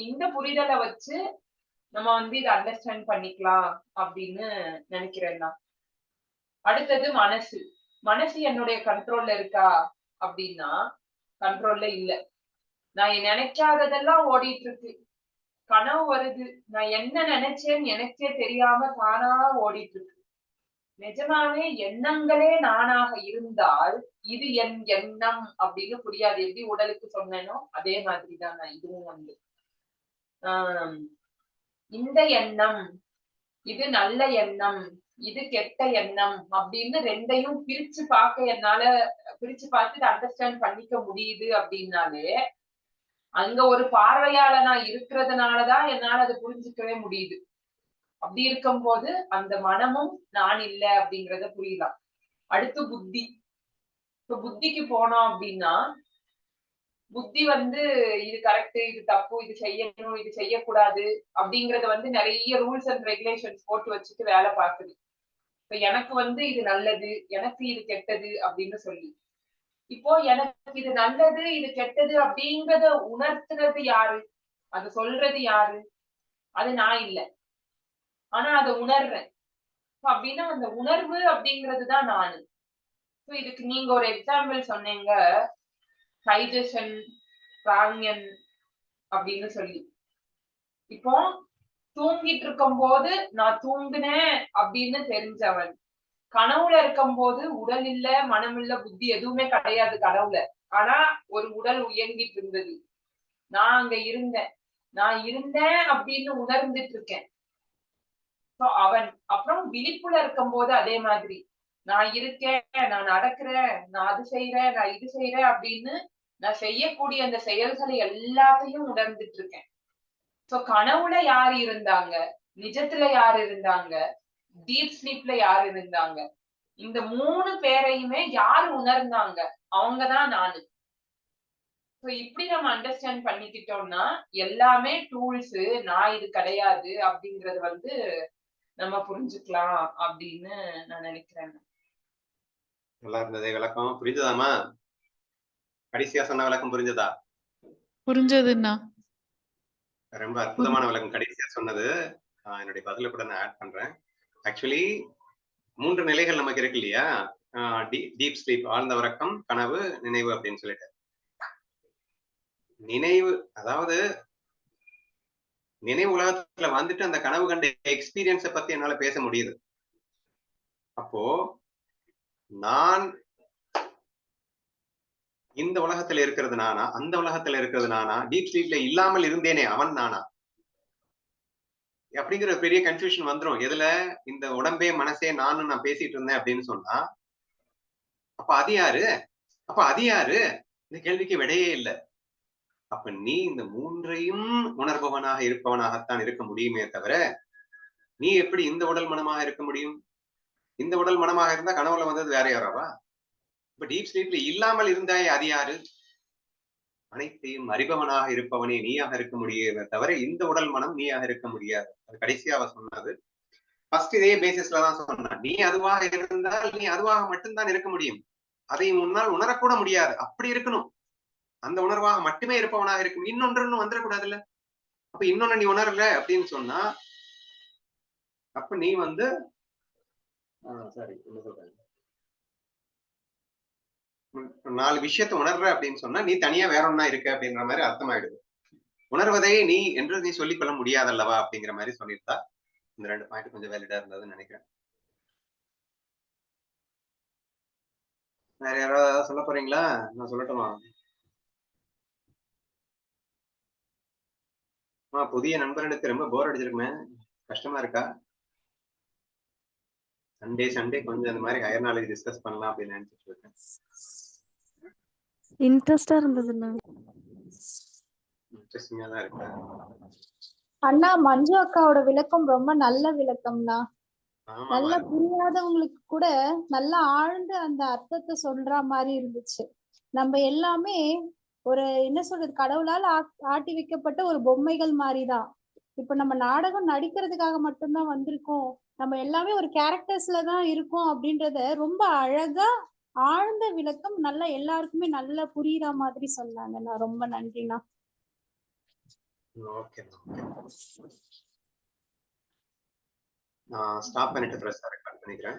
இந்த புரிதலை வச்சு நம்ம வந்து இதை அண்டர்ஸ்டாண்ட் பண்ணிக்கலாம் அப்படின்னு நினைக்கிறேன் நான். அடுத்தது மனசு என்னுடைய கண்ட்ரோல்ல இருக்கா அப்படின்னா கண்ட்ரோல்ல இல்ல. நான் நினைக்காததெல்லாம் ஓடிட்டு இருக்கு. கனவு வருது, நான் என்ன நினைச்சேன்னு எனக்கே தெரியாம தானா ஓடிட்டு இருக்கு. நிஜமாவே எண்ணங்களே நானாக இருந்தால் இது என் எண்ணம் அப்படின்னு புரியாது. எப்படி உடலுக்கு சொன்னேனோ அதே மாதிரிதான் நான் இதுவும் வந்து இந்த எண்ணம் இது நல்ல எண்ணம், இது கெட்ட எண்ணம் அப்படின்னு ரெண்டையும் பிரிச்சு பார்த்து அண்டர்ஸ்டாண்ட் பண்ணிக்க முடியுது அப்படின்னாலே அங்க ஒரு பார்வையாளனா இருக்கிறதுனாலதான் என்னால அதை புரிஞ்சுக்கவே முடியுது. அப்படி இருக்கும் போது அந்த மனமும் நான் இல்லை அப்படிங்கறத புரியலாம். அடுத்து புத்தி. இப்ப புத்திக்கு போனோம் அப்படின்னா புத்தி இது கரெக்ட், இது தப்பு, இது செய்யணும், இது செய்யக்கூடாது அப்படிங்கறத நிறைய ரூல்ஸ் அண்ட் ரெகுலேஷன்ஸ் போட்டு வச்சுட்டு வேலை பார்க்குது. இப்ப எனக்கு இது நல்லது, எனக்கு இது கெட்டது அப்படின்னு சொல்லி, இப்போ எனக்கு இது நல்லது இது கெட்டது அப்படிங்கறத உணர்த்துறது யாரு, அது சொல்றது யாரு? அது நான் இல்லை, ஆனா அதை உணர்றேன். அப்படின்னா அந்த உணர்வு அப்படிங்கிறதுதான் நானு. இதுக்கு நீங்க ஒரு எக்ஸாம்பிள் சொன்னீங்க, கைஜசன் பிராக்ஞன் அப்படின்னு சொல்லி. இப்போ தூங்கிட்டு இருக்கும் போது நான் தூங்குனேன் அப்படின்னு தெரிஞ்சவன், கனவுல இருக்கும் போது உடல் இல்ல, மனம் இல்ல, புத்தி எதுவுமே கிடையாது கனவுல, ஆனா ஒரு உடல் இயங்கிட்டு இருந்தது, நான் அங்க இருந்தேன், நான் இருந்தேன் அப்படின்னு உணர்ந்துட்டு இருக்கேன். அவன் அப்புறம் விழிப்புல இருக்கும் போது அதே மாதிரி நான் இருக்கேன், நான் நடக்கிறேன், நான் அது செய்யறேன், நான் இது செய்யறேன் அப்படின்னு நான் செய்யக்கூடிய அந்த செயல்களை எல்லாத்தையும் உணர்ந்துட்டு இருக்கேன். சோ கனவுல யார் இருந்தாங்க, நிஜத்துல யார் இருந்தாங்க, டீப் ஸ்லீப்ல யார் இருந்தாங்க, இந்த 3 பேரையுமே யார் உணர்ந்தாங்க, அவங்கதான் நானு. இப்படி நம்ம அண்டர்ஸ்டாண்ட் பண்ணிக்கிட்டோம்னா எல்லாமே டூல்ஸ், நான் இது கிடையாது அப்படிங்கறது நம்ம புரிஞ்சுக்கலாம் அப்படின்னு நான் நினைக்கிறேன். நல்லா இருந்ததே விளக்கம். புரிஞ்சதாமா? கடைசியா சொன்ன விளக்கம் புரிஞ்சதா? புரிஞ்சதுன்னா ரொம்ப அற்புதமான விளக்கம் கடைசியா சொன்னது. என்னுடைய பதில கூட நான் ஆட் பண்றேன். ஆக்சுவலி 3 நிலைகள் நமக்கு இருக்கு இல்லையா? டீப் ஸ்லீப், ஆழ்ந்த உறக்கம், கனவு, நினைவு அப்படின்னு சொல்லிட்டு. நினைவு, அதாவது நினைவு உலகத்துல வந்துட்டு அந்த கனவு கண்ட எக்ஸ்பீரியன்ஸை பத்தி என்னால பேச முடியுது. அப்போ நான் இந்த உலகத்துல இருக்கிறது நானா, அந்த உலகத்துல இருக்கிறது நானா, டீப் ஸ்லீப்ல இல்லாமல் இருந்தேனே அவன் நானா அப்படிங்கிற பெரிய கன்ஃபியூஷன் வந்துரும். எதுல? இந்த உடம்பே மனசே நானும் நான் பேசிட்டு இருந்தேன் அப்படின்னு சொன்னா, அப்ப அது யாரு, அப்ப அது யாரு? இந்த கேள்விக்கு விடையே இல்லை. அப்ப நீ இந்த 3ஐயும் உணர்பவனாக இருப்பவனாகத்தான் இருக்க முடியுமே தவிர, நீ எப்படி இந்த உடல் மனமாக இருக்க முடியும்? இந்த உடல் மனமாக இருந்தா கனவுல வந்தது வேற யாராவா? இப்ப டீப் ஸ்லீப்ல இல்லாமல் இருந்தாயே அது யாரு? அனைத்தையும் அறிபவனாக இருப்பவனே நீயாக இருக்க முடியுமே தவிர இந்த உடல் மனம் நீயாக இருக்க முடியாது. அது கடைசியா அவ சொன்னது. ஃபர்ஸ்ட் இதே பேசிஸ்ல தான் சொன்ன. நீ அதுவாக இருந்தால் நீ அதுவாக மட்டும்தான் இருக்க முடியும். அதை முன்னால் உணரக்கூட முடியாது. அப்படி இருக்கணும். அந்த உணர்வாக மட்டுமே இருப்பவனாக இருக்கும். இன்னொன்று வந்துடக்கூடாதுல்ல. அப்ப இன்னொன்னு நீ உணரல அப்படின்னு சொன்னா, அப்ப நீ சாரி என்ன சொல்றேன், 4 விஷயத்தை உணர்ற அப்படின்னு சொன்னா நீ தனியா வேற ஒன்னா இருக்க அப்படின்ற மாதிரி அர்த்தமாயிடுது. உணர்வதை நீ என்று நீ சொல்லிக்கொள்ள முடியாதல்லவா அப்படிங்கிற மாதிரி சொல்லியிருந்தா இந்த 2 பாயிண்ட் கொஞ்சம் வேலிடா இருந்ததுன்னு நினைக்கிறேன். வேற யாராவது சொல்ல போறீங்களா? நான் சொல்லட்டுமா? புதிய நண்பர்களுக்கு ரொம்ப போர் அடிச்சிருக்குமே, கஷ்டமா இருக்கா? சண்டே கொஞ்சம் அந்த மாதிரி ஹையர் நாலேஜ் டிஸ்கஸ் பண்ணலாம் அப்படின்னு நினைச்சிட்டு இருக்கேன். இன்ட்ரெஸ்டா இருந்ததுண்ணா. இன்ட்ரெஸ்டிங்கா தான் இருக்கு. அண்ணா, மஞ்சு அக்காவோட விளக்கம் ரொம்ப நல்ல விளக்கம்னா. நல்லா புரியாதவங்களுக்கு கூட நல்லா ஆழ்ந்து அந்த அர்த்தத்தை சொல்ற மாதிரி இருந்துச்சு. நம்ம எல்லாமே ஒரு என்ன சொல்றது, கடவுளால் ஆட்டி வைக்கப்பட்ட ஒரு பொம்மைகள் மாதிரிதான். இப்ப நம்ம நாடகம் நடிக்கிறதுக்காக மட்டும்தான் வந்திருக்கோம், நம்ம எல்லாமே ஒரு கேரக்டர்ஸ்ல தான் இருக்கோம் அப்படின்றத ரொம்ப அழகா ஆழ்ந்த விளக்கம் நல்லா எல்லாருக்குமே நல்லா புரியுற மாதிரி சொன்னாங்கண்ணா. ரொம்ப நன்றிண்ணா. ஓகே, நான் ஸ்டாப் பண்ணிட்டு ஃப்ரெஷ்ஷா ரெக்கார்ட் பண்ணிக்கிறேன்.